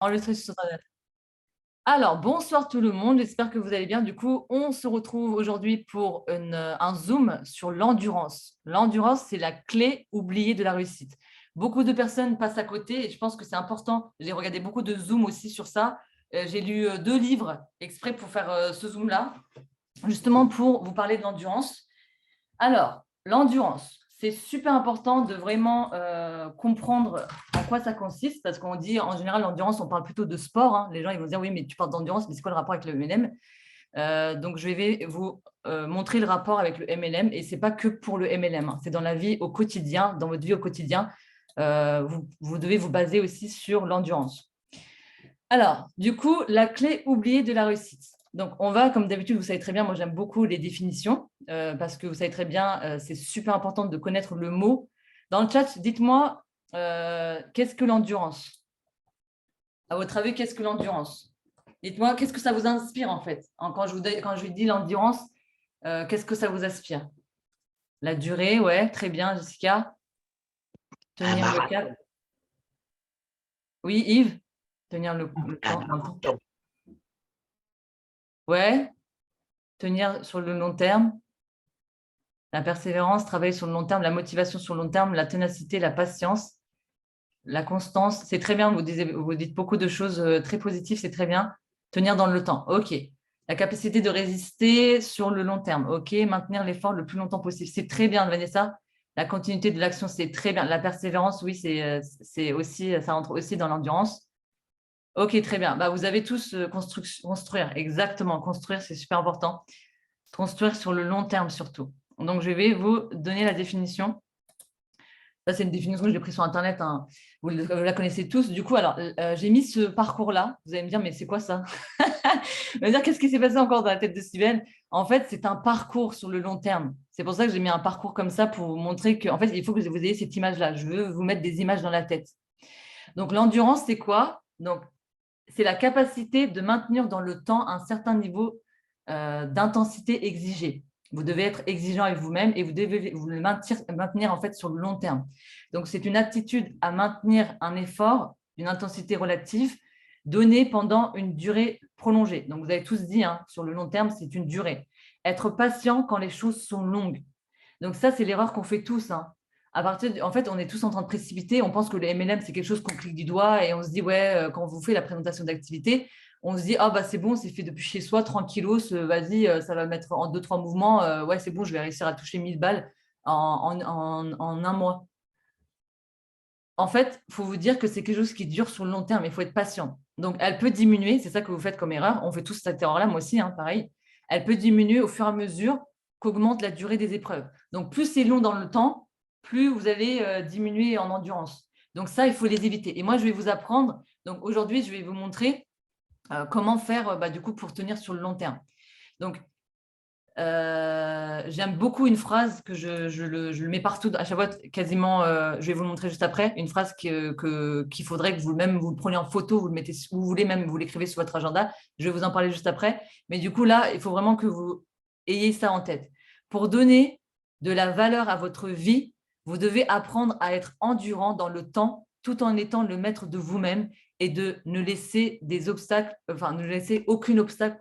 enregistré sur Internet. Alors, bonsoir tout le monde, j'espère que vous allez bien. Du coup, on se retrouve aujourd'hui pour un zoom sur l'endurance. L'endurance, c'est la clé oubliée de la réussite. Beaucoup de personnes passent à côté et je pense que c'est important. J'ai regardé beaucoup de zooms aussi sur ça. J'ai lu 2 livres exprès pour faire ce zoom-là, justement pour vous parler de l'endurance. Alors, l'endurance, c'est super important de vraiment comprendre en quoi ça consiste, parce qu'on dit en général l'endurance, on parle plutôt de sport, hein. Les gens ils vont dire oui, mais tu parles d'endurance, mais c'est quoi le rapport avec le MLM? Donc, je vais vous montrer le rapport avec le MLM, et ce n'est pas que pour le MLM, hein. C'est dans la vie au quotidien, dans votre vie au quotidien. Vous devez vous baser aussi sur l'endurance. Alors, du coup, la clé oubliée de la réussite. Donc, on va, comme d'habitude, vous savez très bien, moi j'aime beaucoup les définitions parce que vous savez très bien, c'est super important de connaître le mot. Dans le chat, dites-moi, qu'est-ce que l'endurance? À votre avis, qu'est-ce que l'endurance? Dites-moi, qu'est-ce que ça vous inspire en fait? Quand je vous dis l'endurance, qu'est-ce que ça vous inspire? La durée, ouais, très bien, Jessica. Un Tenir le cap. marathon, Oui, Yves? Tenir le un temps dans le temps. marathon, Ouais, tenir sur le long terme. La persévérance, travailler sur le long terme, la motivation sur le long terme, la ténacité, la patience, la constance. C'est très bien, vous dites beaucoup de choses très positives, c'est très bien. Tenir dans le temps, ok. La capacité de résister sur le long terme, ok. Maintenir l'effort le plus longtemps possible, c'est très bien, Vanessa. La continuité de l'action, c'est très bien. La persévérance, oui, c'est aussi, ça entre aussi dans l'endurance. Ok, très bien. Bah, vous avez tous construire, exactement. Construire, c'est super important. Construire sur le long terme surtout. Donc, je vais vous donner la définition. Ça, c'est une définition que j'ai prise sur Internet, hein. Vous la connaissez tous. Du coup, alors, j'ai mis ce parcours-là. Vous allez me dire, mais c'est quoi ça? Vous allez me dire, qu'est-ce qui s'est passé encore dans la tête de Steven? En fait, c'est un parcours sur le long terme. C'est pour ça que j'ai mis un parcours comme ça pour vous montrer qu'en fait, il faut que vous ayez cette image-là. Je veux vous mettre des images dans la tête. Donc, l'endurance, c'est quoi? Donc, c'est la capacité de maintenir dans le temps un certain niveau d'intensité exigée. Vous devez être exigeant avec vous-même et vous devez vous le maintenir en fait sur le long terme. Donc, c'est une aptitude à maintenir un effort d'une intensité relative donnée pendant une durée prolongée. Donc, vous avez tous dit, hein, sur le long terme, c'est une durée. Être patient quand les choses sont longues. Donc ça, c'est l'erreur qu'on fait tous, hein. En fait, on est tous en train de précipiter. On pense que le MLM, c'est quelque chose qu'on clique du doigt et on se dit, ouais, quand on vous fait la présentation d'activité, on se dit, ah bah c'est bon, c'est fait depuis chez soi, tranquillos, vas-y, ça va mettre en 2, 3 mouvements. Ouais, c'est bon, je vais réussir à toucher 1 000 balles en un mois. En fait, il faut vous dire que c'est quelque chose qui dure sur le long terme. Il faut être patient. Donc, elle peut diminuer. C'est ça que vous faites comme erreur. On fait tous cette erreur-là, moi aussi, hein, pareil. Elle peut diminuer au fur et à mesure qu'augmente la durée des épreuves. Donc, plus c'est long dans le temps, plus vous allez diminuer en endurance. Donc, ça, il faut les éviter. Et moi, je vais vous apprendre. Donc, aujourd'hui, je vais vous montrer comment faire du coup, pour tenir sur le long terme. Donc, j'aime beaucoup une phrase que je le mets partout, à chaque fois, quasiment, je vais vous le montrer juste après, une phrase qu'il faudrait que vous-même, vous le preniez en photo, vous le mettez où vous voulez, même vous l'écrivez sur votre agenda. Je vais vous en parler juste après. Mais du coup, là, il faut vraiment que vous ayez ça en tête. Pour donner de la valeur à votre vie, vous devez apprendre à être endurant dans le temps, tout en étant le maître de vous-même et de ne laisser des obstacles, enfin, ne laisser aucun obstacle,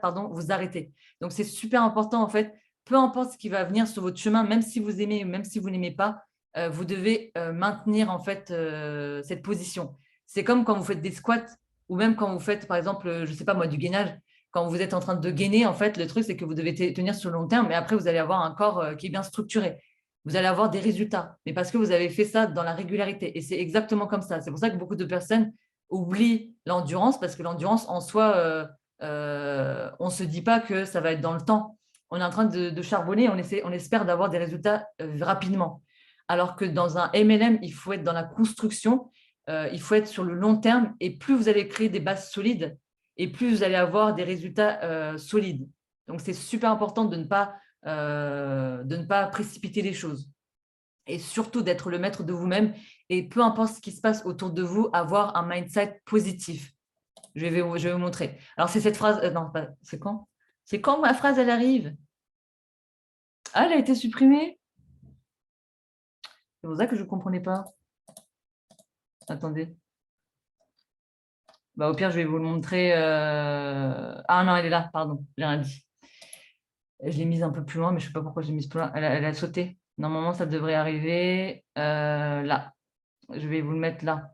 pardon, vous arrêter. Donc, c'est super important, en fait, peu importe ce qui va venir sur votre chemin, même si vous aimez, même si vous n'aimez pas, vous devez maintenir, en fait, cette position. C'est comme quand vous faites des squats ou même quand vous faites, par exemple, je ne sais pas moi, du gainage. Quand vous êtes en train de gainer, en fait, le truc, c'est que vous devez tenir sur le long terme, mais après, vous allez avoir un corps qui est bien structuré. Vous allez avoir des résultats, mais parce que vous avez fait ça dans la régularité. Et c'est exactement comme ça. C'est pour ça que beaucoup de personnes oublient l'endurance, parce que l'endurance, en soi, on ne se dit pas que ça va être dans le temps. On est en train de charbonner, on espère d'avoir des résultats rapidement. Alors que dans un MLM, il faut être dans la construction, il faut être sur le long terme, et plus vous allez créer des bases solides, et plus vous allez avoir des résultats solides. Donc, c'est super important de ne pas précipiter les choses et surtout d'être le maître de vous-même et peu importe ce qui se passe autour de vous, avoir un mindset positif. Je vais vous montrer. Alors, c'est cette phrase. Non, c'est quand? C'est quand ma phrase, elle arrive? Ah, elle a été supprimée? C'est pour ça que je ne comprenais pas. Attendez. Bah, au pire, je vais vous le montrer. Ah non, elle est là, pardon, j'ai rien dit. Je l'ai mise un peu plus loin, mais je ne sais pas pourquoi j'ai mise plus loin. Elle a sauté. Normalement, ça devrait arriver là. Je vais vous le mettre là.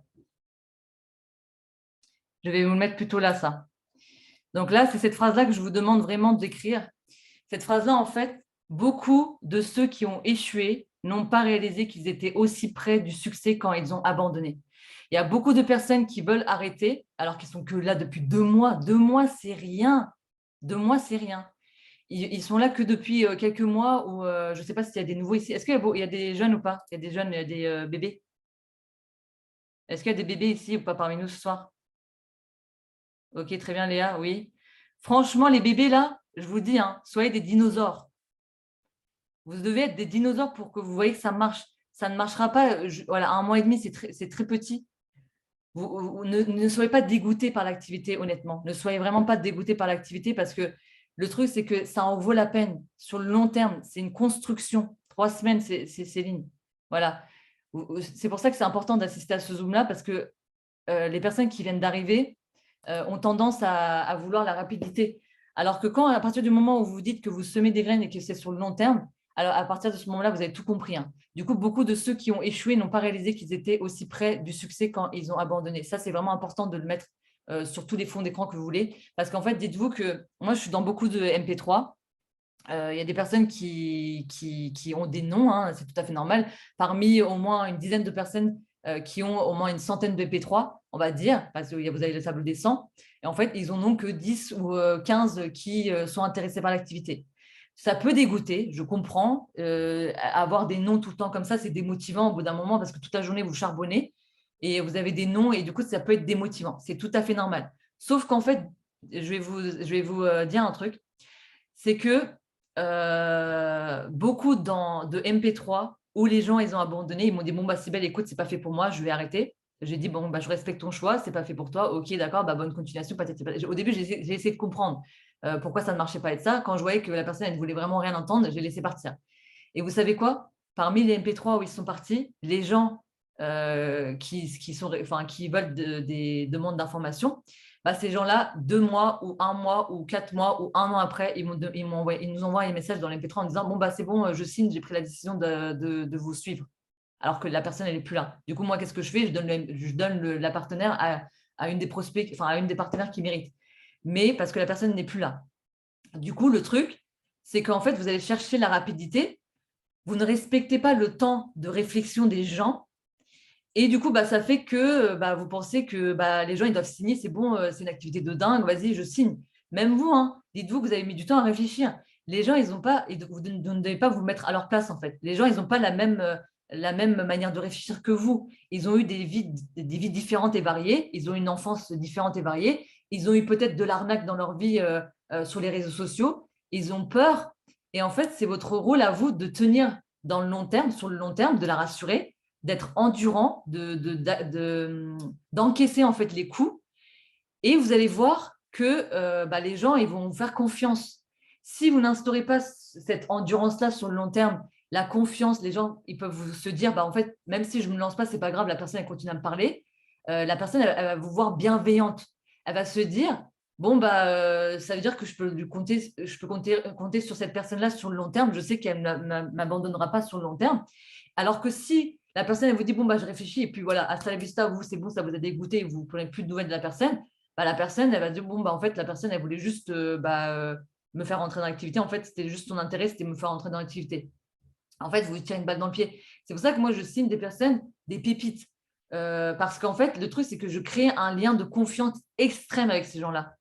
Je vais vous le mettre plutôt là, ça. Donc là, c'est cette phrase-là que je vous demande vraiment d'écrire. Cette phrase-là, en fait, beaucoup de ceux qui ont échoué n'ont pas réalisé qu'ils étaient aussi près du succès quand ils ont abandonné. Il y a beaucoup de personnes qui veulent arrêter alors qu'ils sont que là depuis 2 mois. 2 mois, c'est rien. 2 mois, c'est rien. Ils sont là que depuis quelques mois ou je ne sais pas s'il y a des nouveaux ici. Est-ce qu'il y a des jeunes ou pas? Il y a des jeunes, il y a des bébés. Est-ce qu'il y a des bébés ici ou pas parmi nous ce soir? Ok, très bien, Léa, oui. Franchement, les bébés là, je vous dis, hein, soyez des dinosaures. Vous devez être des dinosaures pour que vous voyez que ça marche. Ça ne marchera pas. Voilà, 1 mois et demi, c'est très petit. Ne soyez pas dégoûtés par l'activité, honnêtement. Ne soyez vraiment pas dégoûtés par l'activité parce que le truc, c'est que ça en vaut la peine. Sur le long terme, c'est une construction. 3 semaines, c'est Céline. Voilà. C'est pour ça que c'est important d'assister à ce Zoom-là parce que les personnes qui viennent d'arriver ont tendance à vouloir la rapidité. Alors que quand, à partir du moment où vous dites que vous semez des graines et que c'est sur le long terme, alors à partir de ce moment-là, vous avez tout compris. Hein. Du coup, beaucoup de ceux qui ont échoué n'ont pas réalisé qu'ils étaient aussi près du succès quand ils ont abandonné. Ça, c'est vraiment important de le mettre sur tous les fonds d'écran que vous voulez. Parce qu'en fait, dites-vous que moi, je suis dans beaucoup de MP3. Il y a des personnes qui ont des noms, hein, c'est tout à fait normal. Parmi au moins une dizaine de personnes qui ont au moins une centaine de MP3, on va dire, parce que vous avez le tableau des 100, et en fait, ils n'en ont que 10 ou 15 qui sont intéressés par l'activité. Ça peut dégoûter, je comprends. Avoir des noms tout le temps comme ça, c'est démotivant au bout d'un moment parce que toute la journée, vous charbonnez et vous avez des noms et du coup, ça peut être démotivant. C'est tout à fait normal. Sauf qu'en fait, je vais vous dire un truc, c'est que beaucoup de MP3 où les gens ils ont abandonné, ils m'ont dit bon bah Sybelle, écoute, c'est pas fait pour moi, je vais arrêter. J'ai dit bon bah je respecte ton choix, c'est pas fait pour toi, ok d'accord, bah bonne continuation. Au début j'ai essayé de comprendre pourquoi ça ne marchait pas et de ça. Quand je voyais que la personne elle ne voulait vraiment rien entendre, j'ai laissé partir. Et vous savez quoi? Parmi les MP3 où ils sont partis, les gens qui veulent des demandes d'informations, bah, ces gens-là, 2 mois ou 1 mois ou 4 mois ou 1 an après, ils nous envoient un message dans l'MP3 en disant bon, bah, c'est bon, je signe, j'ai pris la décision de vous suivre. Alors que la personne, elle n'est plus là. Du coup, moi, qu'est-ce que je fais? Je donne la partenaire à une des prospects, enfin, à une des partenaires qui mérite. Mais parce que la personne n'est plus là. Du coup, le truc, c'est qu'en fait, vous allez chercher la rapidité, vous ne respectez pas le temps de réflexion des gens. Et du coup, bah, ça fait que bah, vous pensez que bah, les gens ils doivent signer, c'est bon, c'est une activité de dingue, vas-y, je signe. Même vous, hein, dites-vous que vous avez mis du temps à réfléchir. Les gens, ils n'ont pas, et vous ne devez pas vous mettre à leur place, en fait. Les gens, ils n'ont pas la même manière de réfléchir que vous. Ils ont eu des vies différentes et variées, ils ont une enfance différente et variée, ils ont eu peut-être de l'arnaque dans leur vie sur les réseaux sociaux, ils ont peur. Et en fait, c'est votre rôle à vous de tenir dans le long terme, sur le long terme, de la rassurer, d'être endurant, d'encaisser en fait les coups. Et vous allez voir que bah, les gens ils vont vous faire confiance. Si vous n'instaurez pas cette endurance-là sur le long terme, la confiance, les gens ils peuvent se dire bah, en fait, même si je ne me lance pas, c'est pas grave, la personne elle continue à me parler. La personne elle va vous voir bienveillante. Elle va se dire bon bah ça veut dire que je peux compter sur cette personne-là sur le long terme. Je sais qu'elle ne m'abandonnera pas sur le long terme. Alors que si la personne elle vous dit bon bah je réfléchis et puis voilà, hasta la vista, vous c'est bon, ça vous a dégoûté, vous ne prenez plus de nouvelles de la personne, bah, la personne elle va dire bon bah en fait la personne elle voulait juste me faire rentrer dans l'activité, en fait c'était juste son intérêt, c'était me faire rentrer dans l'activité. En fait, vous tirez une balle dans le pied. C'est pour ça que moi je signe des personnes, des pépites. Parce qu'en fait, le truc, c'est que je crée un lien de confiance extrême avec ces gens-là.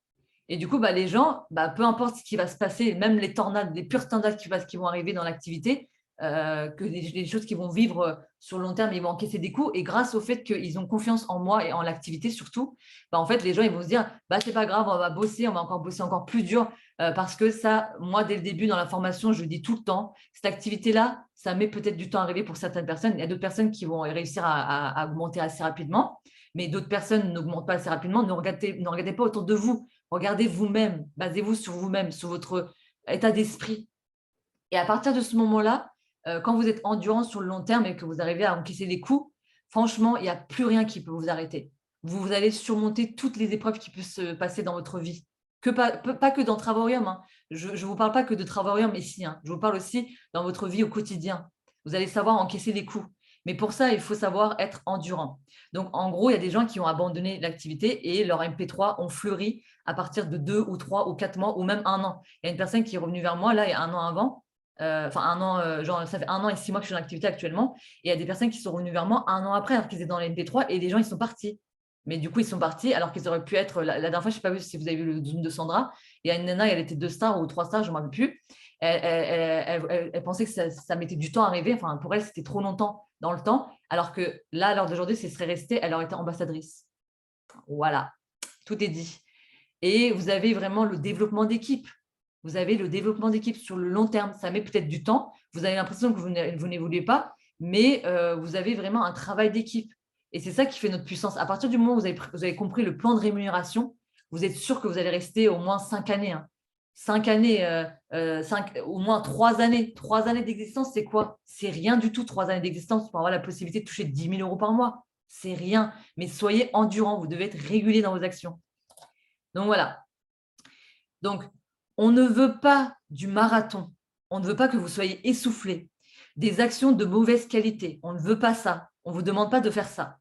Et du coup, bah, les gens, bah, peu importe ce qui va se passer, même les tornades, les pures tornades qui vont arriver dans l'activité, que les choses qu'ils vont vivre sur le long terme, ils vont encaisser des coups. Et grâce au fait qu'ils ont confiance en moi et en l'activité surtout, bah, en fait, les gens ils vont se dire, bah, c'est pas grave, on va bosser, on va encore bosser encore plus dur. Parce que ça, moi, dès le début dans la formation, je le dis tout le temps, cette activité-là, ça met peut-être du temps à arriver pour certaines personnes. Il y a d'autres personnes qui vont réussir à augmenter assez rapidement, mais d'autres personnes n'augmentent pas assez rapidement. Ne regardez pas autour de vous. Regardez vous-même, basez-vous sur vous-même, sur votre état d'esprit. Et à partir de ce moment-là, quand vous êtes endurant sur le long terme et que vous arrivez à encaisser les coups, franchement, il n'y a plus rien qui peut vous arrêter. vous allez surmonter toutes les épreuves qui peuvent se passer dans votre vie. Pas que dans Travaorium, hein. Je ne vous parle pas que de Travaorium ici, hein. Je vous parle aussi dans votre vie au quotidien. Vous allez savoir encaisser les coups. Mais pour ça, il faut savoir être endurant. Donc, en gros, il y a des gens qui ont abandonné l'activité et leur MP3 ont fleuri à partir de 2 ou 3 ou 4 mois ou même 1 an. Il y a une personne qui est revenue vers moi, là, il y a 1 an avant. Enfin, 1 an, genre, ça fait 1 an et 6 mois que je suis en activité actuellement. Et il y a des personnes qui sont revenues vers moi 1 an après, alors qu'ils étaient dans les MP3 et des gens, ils sont partis. Mais du coup, ils sont partis alors qu'ils auraient pu être. La dernière fois, je ne sais pas si vous avez vu le Zoom de Sandra. Il y a une nana, elle était 2 stars ou 3 stars, je ne me rappelle plus. Elle pensait que ça mettait du temps à arriver. Enfin, pour elle, c'était trop longtemps dans le temps. Alors que là, à l'heure d'aujourd'hui, si elle serait restée, elle aurait été ambassadrice. Voilà, tout est dit. Et vous avez vraiment le développement d'équipe. Vous avez le développement d'équipe sur le long terme. Ça met peut-être du temps. Vous avez l'impression que vous n'évoluez pas, mais vous avez vraiment un travail d'équipe. Et c'est ça qui fait notre puissance. À partir du moment où vous avez compris le plan de rémunération, vous êtes sûr que vous allez rester au moins 5 années. Hein. 5 années, au moins 3 années. 3 années d'existence, c'est quoi? C'est rien du tout, 3 années d'existence pour avoir la possibilité de toucher 10 000 euros par mois. C'est rien. Mais soyez endurant, vous devez être régulier dans vos actions. Donc voilà. Donc, on ne veut pas du marathon. On ne veut pas que vous soyez essoufflés. Des actions de mauvaise qualité. On ne veut pas ça. On ne vous demande pas de faire ça.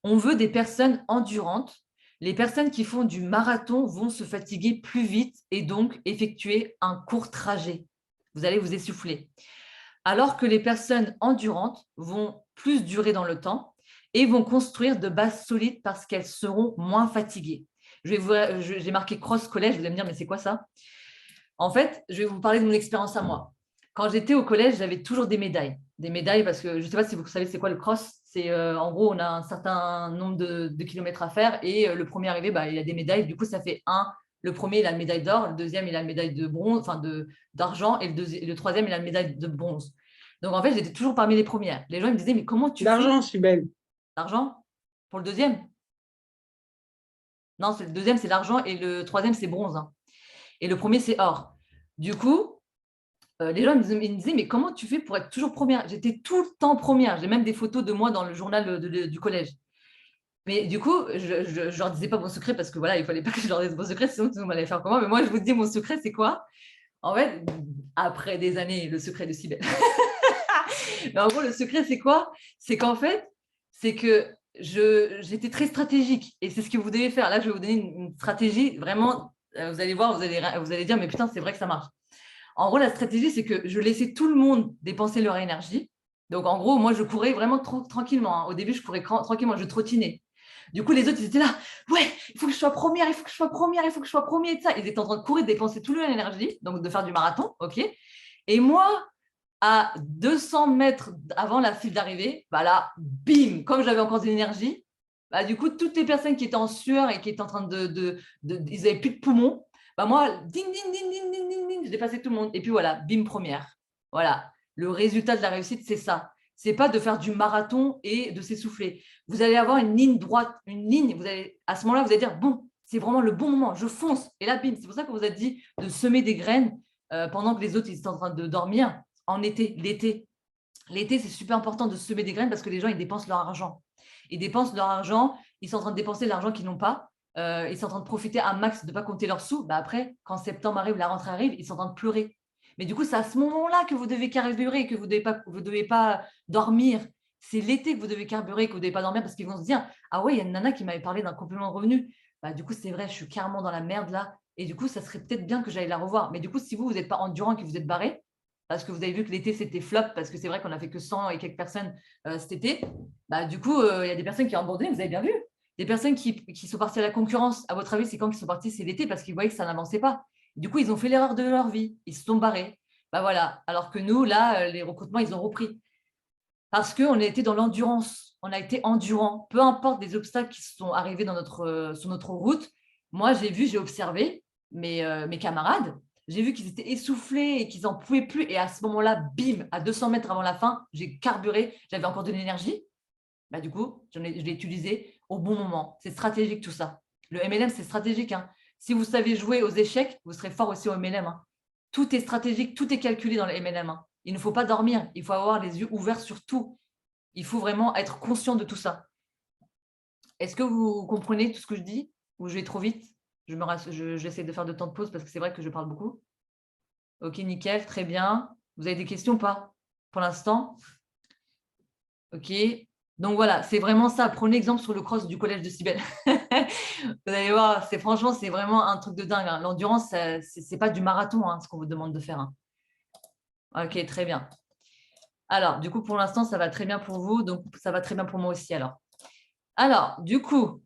On veut des personnes endurantes. Les personnes qui font du marathon vont se fatiguer plus vite et donc effectuer un court trajet. Vous allez vous essouffler. Alors que les personnes endurantes vont plus durer dans le temps et vont construire de bases solides parce qu'elles seront moins fatiguées. J'ai marqué cross collège, vous allez me dire, mais c'est quoi ça? En fait, je vais vous parler de mon expérience à moi. Quand j'étais au collège, j'avais toujours des médailles. Des médailles parce que je ne sais pas si vous savez c'est quoi le cross. C'est en gros, on a un certain nombre de kilomètres à faire et le premier arrivé, bah, il a des médailles. Du coup, ça fait le premier, il a la médaille d'or, le deuxième, il a la médaille de bronze, enfin d'argent, et le troisième, il a la médaille de bronze. Donc en fait, j'étais toujours parmi les premières. Les gens ils me disaient, mais comment tu fais? D'argent, Sibelle. L'argent pour le deuxième? Non, c'est le deuxième, c'est l'argent et le troisième, c'est bronze. Hein. Et le premier, c'est or. Du coup, les gens ils me disaient, mais comment tu fais pour être toujours première? J'étais tout le temps première. J'ai même des photos de moi dans le journal du collège. Mais du coup, je ne leur disais pas mon secret parce que voilà, il ne fallait pas que je leur dise mon secret, sinon tout le monde allait faire comment. Mais moi, je vous dis mon secret, c'est quoi? En fait, après des années, le secret de Cybèle. Mais en gros, le secret, c'est quoi? C'est qu'en fait, c'est que j'étais très stratégique. Et c'est ce que vous devez faire. Là, je vais vous donner une stratégie. Vraiment, vous allez voir, vous allez dire, mais putain, c'est vrai que ça marche. En gros, la stratégie, c'est que je laissais tout le monde dépenser leur énergie. Donc, en gros, moi, je courais vraiment tranquillement. Hein. Au début, je courais tranquillement, je trottinais. Du coup, les autres, ils étaient là. Ouais, il faut que je sois première, il faut que je sois première, il faut que je sois première. Et ça. Ils étaient en train de courir, de dépenser toute leur énergie, donc de faire du marathon. OK. Et moi, à 200 mètres avant la file d'arrivée, bah là, bim, comme j'avais encore de l'énergie, bah, du coup, toutes les personnes qui étaient en sueur et qui étaient en train ils n'avaient plus de poumons, bah moi, ding, ding, ding, ding, ding, ding, ding, je dépassais tout le monde. Et puis voilà, bim, première. Voilà, le résultat de la réussite, c'est ça. C'est pas de faire du marathon et de s'essouffler. Vous allez avoir une ligne droite, une ligne. À ce moment-là, vous allez dire, bon, c'est vraiment le bon moment, je fonce. Et là, bim, c'est pour ça qu'on vous a dit de semer des graines pendant que les autres, ils étaient en train de dormir en été, l'été. L'été, c'est super important de semer des graines parce que les gens, ils dépensent leur argent. Ils dépensent leur argent, ils sont en train de dépenser l'argent qu'ils n'ont pas. Ils sont en train de profiter un max de ne pas compter leurs sous. Bah après, quand septembre arrive, la rentrée arrive, ils sont en train de pleurer. Mais du coup, c'est à ce moment-là que vous devez carburer, que vous ne devez pas dormir. C'est l'été que vous devez carburer, que vous ne devez pas dormir parce qu'ils vont se dire, ah ouais, il y a une nana qui m'avait parlé d'un complément de revenu. Bah, du coup, c'est vrai, je suis carrément dans la merde là. Et du coup, ça serait peut-être bien que j'aille la revoir. Mais du coup, si vous n'êtes pas endurant et que vous êtes barré, parce que vous avez vu que l'été, c'était flop, parce que c'est vrai qu'on a fait que 100 et quelques personnes cet été, bah, du coup, il y a des personnes qui ont abandonné, vous avez bien vu. Des personnes qui sont parties à la concurrence, à votre avis, c'est quand qu'ils sont partis? C'est l'été, parce qu'ils voyaient que ça n'avançait pas. Du coup, ils ont fait l'erreur de leur vie. Ils se sont barrés. Bah voilà. Alors que nous, là, les recrutements, ils ont repris. Parce qu'on a été dans l'endurance. On a été endurant. Peu importe des obstacles qui sont arrivés sur notre route. Moi, j'ai observé mes camarades. J'ai vu qu'ils étaient essoufflés et qu'ils n'en pouvaient plus. Et à ce moment-là, bim, à 200 mètres avant la fin, j'ai carburé. J'avais encore de l'énergie. Bah, du coup, je l'ai utilisé au bon moment. C'est stratégique tout ça. Le MLM, c'est stratégique. Hein. Si vous savez jouer aux échecs, vous serez fort aussi au MLM. Hein. Tout est stratégique, tout est calculé dans le MLM. Hein. Il ne faut pas dormir. Il faut avoir les yeux ouverts sur tout. Il faut vraiment être conscient de tout ça. Est-ce que vous comprenez tout ce que je dis ou je vais trop vite? J'essaie de faire de temps de pause parce que c'est vrai que je parle beaucoup. OK, nickel, très bien. Vous avez des questions ou pas pour l'instant? OK. Donc voilà, c'est vraiment ça. Prenez exemple sur le cross du collège de Cybèle. Vous allez voir, franchement, c'est vraiment un truc de dingue, hein. L'endurance, c'est pas du marathon, hein, ce qu'on vous demande de faire, hein. OK, très bien. Alors, du coup, pour l'instant, ça va très bien pour vous, donc ça va très bien pour moi aussi alors. Alors, du coup,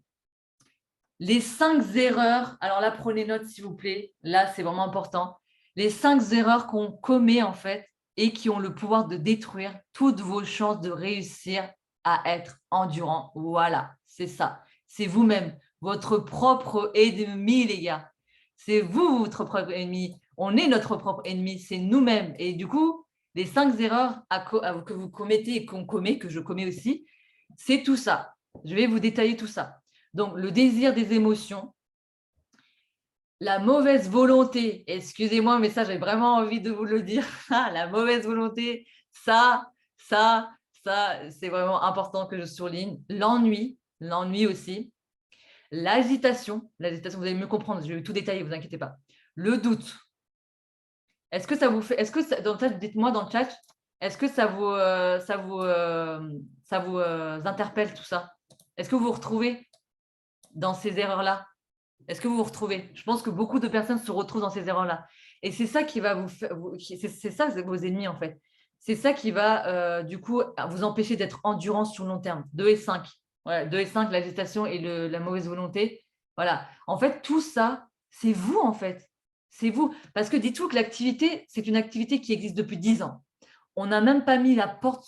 les 5 erreurs, alors là, prenez note s'il vous plaît, là, c'est vraiment important. Les 5 erreurs qu'on commet en fait et qui ont le pouvoir de détruire toutes vos chances de réussir à être endurant. Voilà, c'est ça. C'est vous-même, votre propre ennemi, les gars. C'est vous, votre propre ennemi. On est notre propre ennemi, c'est nous-mêmes. Et du coup, les 5 erreurs que vous commettez et qu'on commet, que je commets aussi, c'est tout ça. Je vais vous détailler tout ça. Donc, le désir des émotions, la mauvaise volonté, excusez-moi, mais ça, j'ai vraiment envie de vous le dire. La mauvaise volonté, ça, ça, c'est vraiment important que je souligne. L'ennui aussi. L'agitation, vous allez mieux comprendre, je vais tout détailler, vous inquiétez pas. Le doute. Est-ce que ça vous fait, est-ce que ça, dites-moi dans le chat, est-ce que ça vous interpelle tout ça? Est-ce que vous vous retrouvez dans ces erreurs-là? Est-ce que vous vous retrouvez? Je pense que beaucoup de personnes se retrouvent dans ces erreurs-là. Et c'est ça qui va c'est ça vos ennemis en fait. C'est ça qui va du coup vous empêcher d'être endurant sur le long terme. 2 et 5. Voilà, 2 et 5, l'agitation et la mauvaise volonté. Voilà. En fait, tout ça, c'est vous en fait. C'est vous. Parce que dites-vous que l'activité, c'est une activité qui existe depuis 10 ans. On n'a même pas mis la porte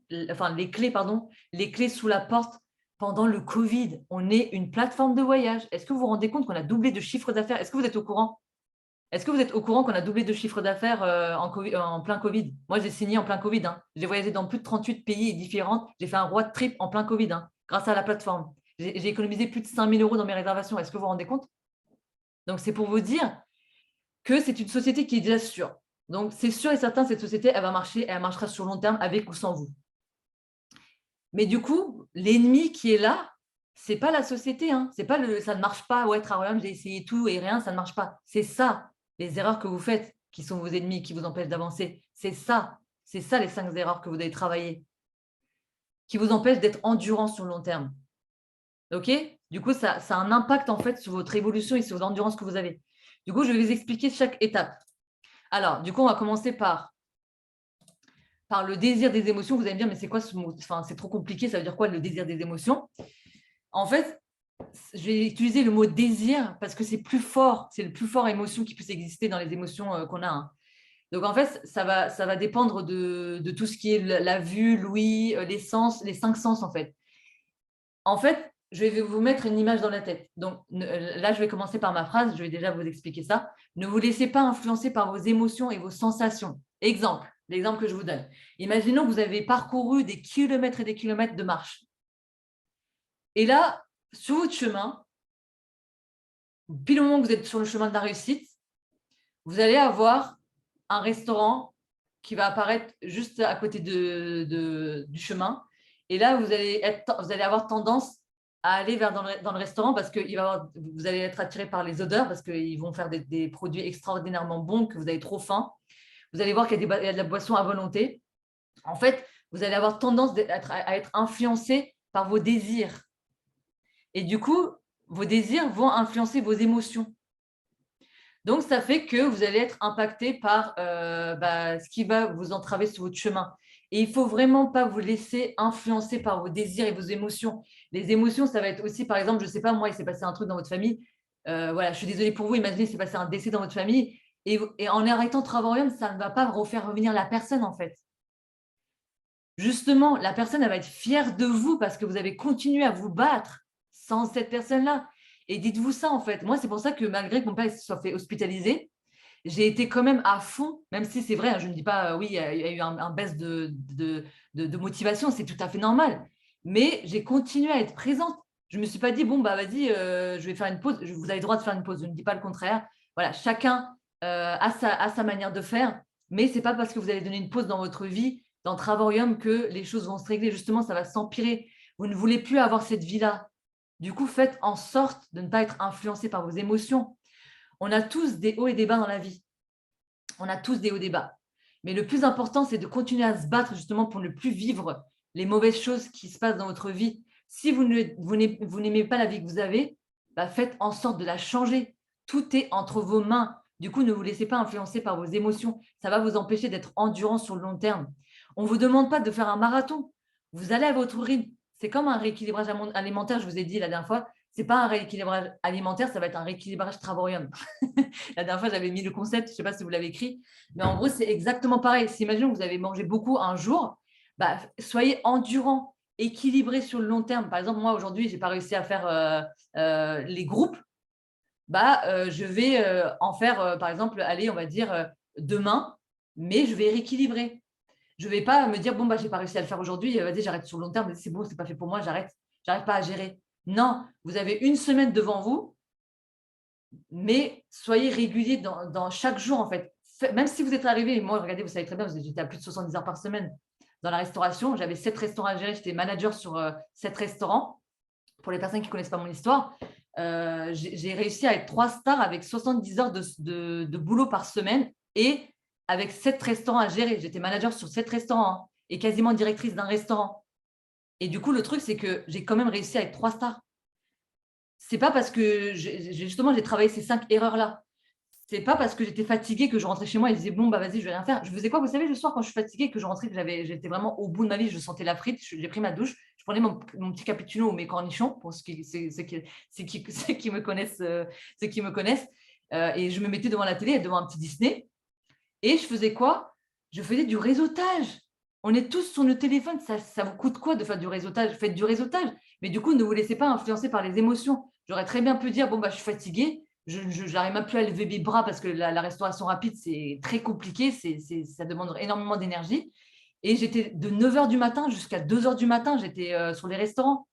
les clés, pardon, les clés sous la porte pendant le Covid. On est une plateforme de voyage. Est-ce que vous vous rendez compte qu'on a doublé de chiffre d'affaires? Est-ce que vous êtes au courant? Est-ce que vous êtes au courant qu'on a doublé de chiffre d'affaires en plein Covid? Moi, j'ai signé en plein Covid, hein. J'ai voyagé dans plus de 38 pays différents. J'ai fait un road trip en plein Covid, hein, grâce à la plateforme. J'ai économisé plus de 5 000 € dans mes réservations. Est-ce que vous vous rendez compte? Donc, c'est pour vous dire que c'est une société qui est déjà sûre. Donc, c'est sûr et certain, cette société, elle va marcher et elle marchera sur le long terme avec ou sans vous. Mais du coup, l'ennemi qui est là, c'est pas la société, hein. C'est pas ça ne marche pas, ouais, Traorium, j'ai essayé tout et rien, ça ne marche pas. C'est ça, les erreurs que vous faites, qui sont vos ennemis, qui vous empêchent d'avancer. C'est ça les 5 erreurs que vous devez travailler, qui vous empêchent d'être endurant sur le long terme. OK? Du coup, ça a un impact en fait sur votre évolution et sur l'endurance que vous avez. Du coup, je vais vous expliquer chaque étape. Alors, du coup, on va commencer par le désir des émotions. Vous allez me dire, mais c'est quoi ce mot? Enfin, c'est trop compliqué, ça veut dire quoi le désir des émotions? En fait, je vais utiliser le mot désir parce que c'est plus fort, c'est le plus fort émotion qui puisse exister dans les émotions qu'on a, hein. Donc en fait, ça va dépendre de tout ce qui est la vue, l'ouïe, les sens, les 5 sens en fait. En fait, je vais vous mettre une image dans la tête. Donc là, je vais commencer par ma phrase, je vais déjà vous expliquer ça. Ne vous laissez pas influencer par vos émotions et vos sensations. Exemple, l'exemple que je vous donne. Imaginons que vous avez parcouru des kilomètres et des kilomètres de marche. Et là, sur votre chemin, pile au moment que vous êtes sur le chemin de la réussite, vous allez avoir un restaurant qui va apparaître juste à côté du chemin. Et là, vous allez avoir tendance à aller dans le restaurant parce que vous allez être attiré par les odeurs parce qu'ils vont faire des produits extraordinairement bons, que vous avez trop faim. Vous allez voir qu'il y a de la boisson à volonté. En fait, vous allez avoir tendance à être influencé par vos désirs. Et du coup, vos désirs vont influencer vos émotions. Donc, ça fait que vous allez être impacté par ce qui va vous entraver sur votre chemin. Et il ne faut vraiment pas vous laisser influencer par vos désirs et vos émotions. Les émotions, ça va être aussi, par exemple, je ne sais pas, moi, il s'est passé un truc dans votre famille. Voilà, je suis désolée pour vous. Imaginez, il s'est passé un décès dans votre famille. Et en arrêtant Travaorium, ça ne va pas refaire revenir la personne, en fait. Justement, la personne, elle va être fière de vous parce que vous avez continué à vous battre sans cette personne-là. Et dites-vous ça, en fait. Moi, c'est pour ça que malgré que mon père soit fait hospitaliser, j'ai été quand même à fond, même si c'est vrai, hein, je ne dis pas, oui, il y a eu un baisse de motivation, c'est tout à fait normal. Mais j'ai continué à être présente. Je ne me suis pas dit, bon, bah vas-y, je vais faire une pause. Vous avez le droit de faire une pause, je ne dis pas le contraire. Voilà, chacun a sa manière de faire, mais ce n'est pas parce que vous allez donner une pause dans votre vie, dans Travaorium, que les choses vont se régler. Justement, ça va s'empirer. Vous ne voulez plus avoir cette vie-là. Du coup, faites en sorte de ne pas être influencé par vos émotions. On a tous des hauts et des bas dans la vie. On a tous des hauts et des bas. Mais le plus important, c'est de continuer à se battre justement pour ne plus vivre les mauvaises choses qui se passent dans votre vie. Si vous n'aimez pas la vie que vous avez, bah faites en sorte de la changer. Tout est entre vos mains. Du coup, ne vous laissez pas influencer par vos émotions. Ça va vous empêcher d'être endurant sur le long terme. On ne vous demande pas de faire un marathon. Vous allez à votre rythme. C'est comme un rééquilibrage alimentaire, je vous ai dit la dernière fois. Ce n'est pas un rééquilibrage alimentaire, ça va être un rééquilibrage travaurium. La dernière fois, j'avais mis le concept, je ne sais pas si vous l'avez écrit, mais en gros, c'est exactement pareil. Si imaginons que vous avez mangé beaucoup un jour, bah, soyez endurant, équilibré sur le long terme. Par exemple, moi, aujourd'hui, je n'ai pas réussi à faire les groupes. Je vais en faire, par exemple, allez, on va dire demain, mais je vais rééquilibrer. Je ne vais pas me dire, bon, je n'ai pas réussi à le faire aujourd'hui, vas-y, j'arrête sur le long terme, c'est bon, ce n'est pas fait pour moi, j'arrête pas à gérer. Non, vous avez une semaine devant vous, mais soyez régulier dans chaque jour, en fait. Même si vous êtes arrivé, moi, regardez, vous savez très bien, j'étais à plus de 70 heures par semaine dans la restauration. J'avais 7 restaurants à gérer, j'étais manager sur 7 restaurants. Pour les personnes qui ne connaissent pas mon histoire, j'ai réussi à être 3 stars avec 70 heures de boulot par semaine et avec 7 restaurants à gérer. J'étais manager sur 7 restaurants et quasiment directrice d'un restaurant. Et du coup, le truc, c'est que j'ai quand même réussi à être 3 stars. C'est pas parce que justement j'ai travaillé ces 5 erreurs-là. C'est pas parce que j'étais fatiguée que je rentrais chez moi et je disais bon vas-y, je vais rien faire. Je faisais quoi, vous savez, le soir quand je suis fatiguée, que je rentrais, que j'étais vraiment au bout de ma vie, je sentais la frite, j'ai pris ma douche, je prenais mon petit cappuccino ou mes cornichons pour ceux qui me connaissent, et je me mettais devant la télé, devant un petit Disney, et je faisais quoi? Je faisais du réseautage. On est tous sur le téléphone, ça vous coûte quoi de faire du réseautage? Faites du réseautage, mais du coup, ne vous laissez pas influencer par les émotions. J'aurais très bien pu dire, bon, je suis fatiguée, je n'arrive même plus à lever mes bras parce que la restauration rapide, c'est très compliqué, ça demande énormément d'énergie. Et j'étais de 9 h du matin jusqu'à 2 h du matin, j'étais sur les restaurants.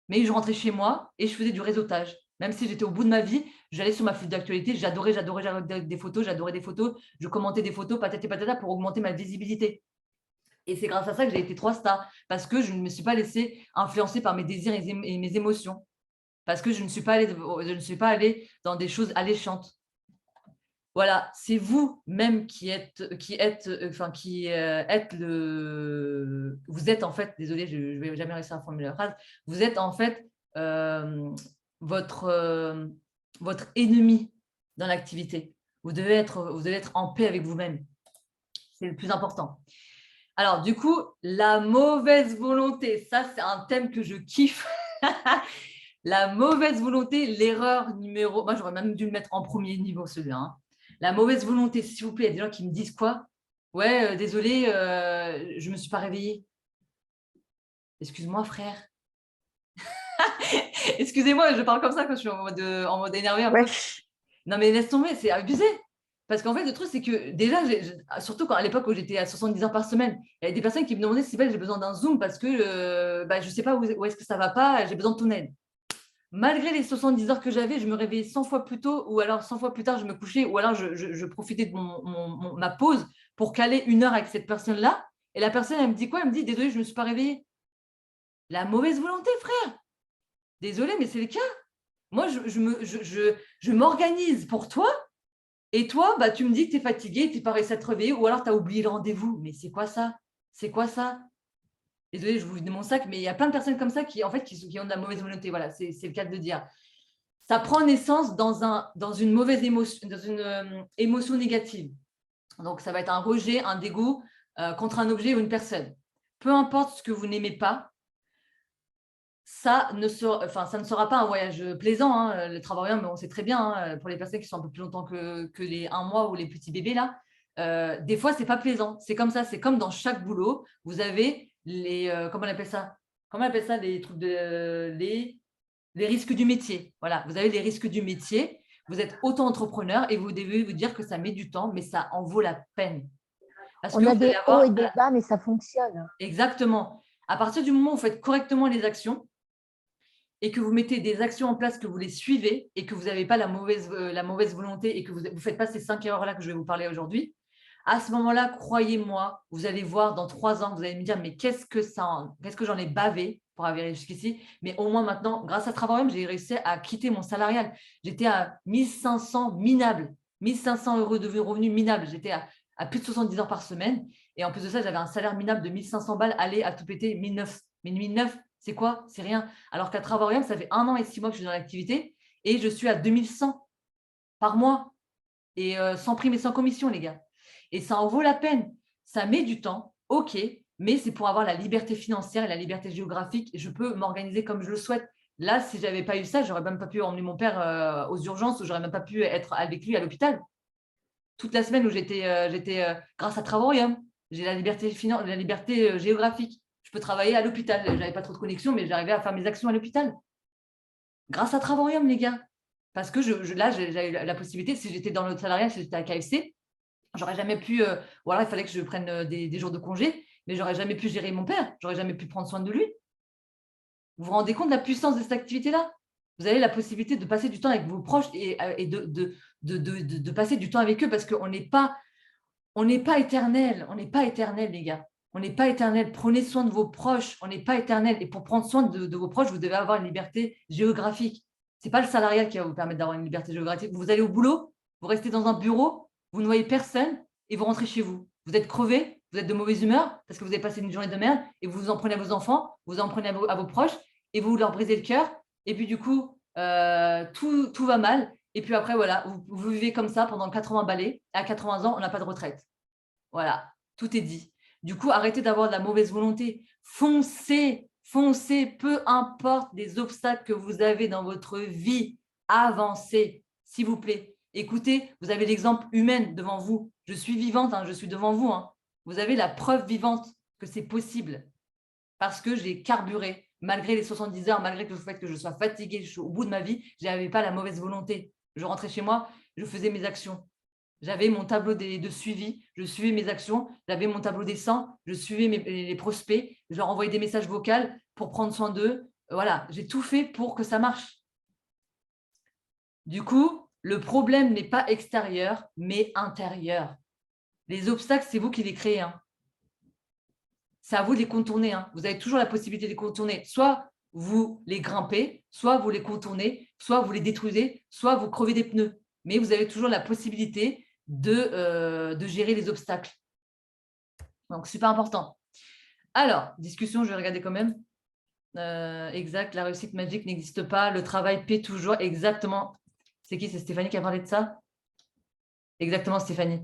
Mais je rentrais chez moi et je faisais du réseautage. Même si j'étais au bout de ma vie, j'allais sur ma flux d'actualité, j'adorais des photos, je commentais des photos, patati patata, pour augmenter ma visibilité. Et c'est grâce à ça que j'ai été 3 stars, parce que je ne me suis pas laissée influencer par mes désirs et mes émotions, parce que je ne suis pas allée dans des choses alléchantes. Voilà, c'est vous-même qui êtes vous êtes en fait, désolée, je ne vais jamais réussir à formuler la phrase, vous êtes en fait votre, votre ennemi dans l'activité. Vous devez être en paix avec vous-même. C'est le plus important. Alors, du coup, la mauvaise volonté, ça, c'est un thème que je kiffe. La mauvaise volonté, l'erreur numéro... Moi, j'aurais même dû le mettre en premier niveau, celui-là. Hein. La mauvaise volonté, s'il vous plaît, il y a des gens qui me disent quoi? Ouais, désolé, je ne me suis pas réveillée. Excuse-moi, frère. Excusez-moi, je parle comme ça quand je suis en mode énervé un peu. Non, mais laisse tomber, c'est abusé. Parce qu'en fait, le truc, c'est que déjà, surtout à l'époque où j'étais à 70 heures par semaine, il y avait des personnes qui me demandaient si j'ai besoin d'un Zoom parce que je ne sais pas où est-ce que ça ne va pas, j'ai besoin de ton aide. Malgré les 70 heures que j'avais, je me réveillais 100 fois plus tôt, ou alors 100 fois plus tard, je me couchais, ou alors je profitais de ma pause pour caler 1 heure avec cette personne-là. Et la personne, elle me dit quoi? Elle me dit, désolé, je ne me suis pas réveillée. La mauvaise volonté, frère. Désolé, mais c'est le cas. Moi, je m'organise pour toi. Et toi, tu me dis que tu es fatigué, tu n'es pas réussi à te réveiller, ou alors tu as oublié le rendez-vous. Mais c'est quoi ça? C'est quoi ça? Désolée, je vous de mon sac, mais il y a plein de personnes comme ça qui ont de la mauvaise volonté. Voilà, c'est le cas de le dire. Ça prend naissance dans une mauvaise émotion, dans une émotion négative. Donc, ça va être un rejet, un dégoût contre un objet ou une personne. Peu importe ce que vous n'aimez pas, ça ne sera pas un voyage plaisant. Hein. Le travail, mais on sait très bien, hein, pour les personnes qui sont un peu plus longtemps que les 1 mois ou les petits bébés, là, des fois, ce n'est pas plaisant. C'est comme ça, c'est comme dans chaque boulot. Vous avez comment on appelle ça? Comment on appelle ça, les trucs les risques du métier. Voilà, vous avez les risques du métier. Vous êtes auto-entrepreneur et vous devez vous dire que ça met du temps, mais ça en vaut la peine. Parce On a des hauts et des bas, mais ça fonctionne. Exactement. À partir du moment où vous faites correctement les actions, et que vous mettez des actions en place, que vous les suivez et que vous n'avez pas la mauvaise volonté et que vous ne faites pas ces 5 erreurs-là que je vais vous parler aujourd'hui, à ce moment-là, croyez-moi, vous allez voir dans 3 ans, vous allez me dire, mais qu'est-ce que j'en ai bavé, pour arriver jusqu'ici. Mais au moins maintenant, grâce à Travail, j'ai réussi à quitter mon salarial. J'étais à 1500 minables, 1500 euros de revenus minables. J'étais à plus de 70 heures par semaine. Et en plus de ça, j'avais un salaire minable de 1500 balles, aller à tout péter 1009. Mais 1009, c'est quoi? C'est rien. Alors qu'à Travail, ça fait 1 an et 6 mois que je suis dans l'activité et je suis à 2100 par mois. Et sans prime et sans commission, les gars. Et ça en vaut la peine. Ça met du temps, ok, mais c'est pour avoir la liberté financière et la liberté géographique. Je peux m'organiser comme je le souhaite. Là, si je n'avais pas eu ça, je n'aurais même pas pu emmener mon père aux urgences ou je n'aurais même pas pu être avec lui à l'hôpital. Toute la semaine où j'étais grâce à Travaurium, j'ai la liberté, la liberté géographique. Je peux travailler à l'hôpital. Je n'avais pas trop de connexion, mais j'arrivais à faire mes actions à l'hôpital. Grâce à Travaurium, les gars. Parce que là, j'ai eu la possibilité, si j'étais dans le salariat, si j'étais à KFC, j'aurais jamais pu, voilà, il fallait que je prenne des jours de congé, mais j'aurais jamais pu gérer mon père, j'aurais jamais pu prendre soin de lui. Vous vous rendez compte de la puissance de cette activité-là? Vous avez la possibilité de passer du temps avec vos proches et de passer du temps avec eux parce qu'on n'est pas éternel, on n'est pas éternel, les gars. On n'est pas éternel. Prenez soin de vos proches, on n'est pas éternel. Et pour prendre soin de vos proches, vous devez avoir une liberté géographique. Ce n'est pas le salariat qui va vous permettre d'avoir une liberté géographique. Vous allez au boulot, vous restez dans un bureau, vous ne voyez personne et vous rentrez chez vous. Vous êtes crevé, vous êtes de mauvaise humeur parce que vous avez passé une journée de merde et vous en prenez à vos enfants, vous en prenez à vos proches et vous leur brisez le cœur. Et puis du coup, tout va mal. Et puis après, voilà, vous vivez comme ça pendant 80 balais. À 80 ans, on n'a pas de retraite. Voilà, tout est dit. Du coup, arrêtez d'avoir de la mauvaise volonté. Foncez, foncez, peu importe les obstacles que vous avez dans votre vie. Avancez, s'il vous plaît. Écoutez, vous avez l'exemple humain devant vous. Je suis vivante, je suis devant vous. Vous avez la preuve vivante que c'est possible parce que j'ai carburé. Malgré les 70 heures, malgré le fait que je sois fatiguée, je suis au bout de ma vie, je n'avais pas la mauvaise volonté. Je rentrais chez moi, je faisais mes actions. J'avais mon tableau de suivi, je suivais mes actions, j'avais mon tableau des 100, je suivais les prospects, je leur envoyais des messages vocaux pour prendre soin d'eux. Voilà, j'ai tout fait pour que ça marche. Du coup, le problème n'est pas extérieur, mais intérieur. Les obstacles, c'est vous qui les créez. C'est à vous de les contourner. Vous avez toujours la possibilité de les contourner. Soit vous les grimpez, soit vous les contournez, soit vous les détruisez, soit vous crevez des pneus. Mais vous avez toujours la possibilité de gérer les obstacles. Donc, super important. Alors, discussion, je vais regarder quand même. Exact, la réussite magique n'existe pas. Le travail paie toujours. Exactement. C'est qui? C'est Stéphanie qui a parlé de ça? Exactement, Stéphanie.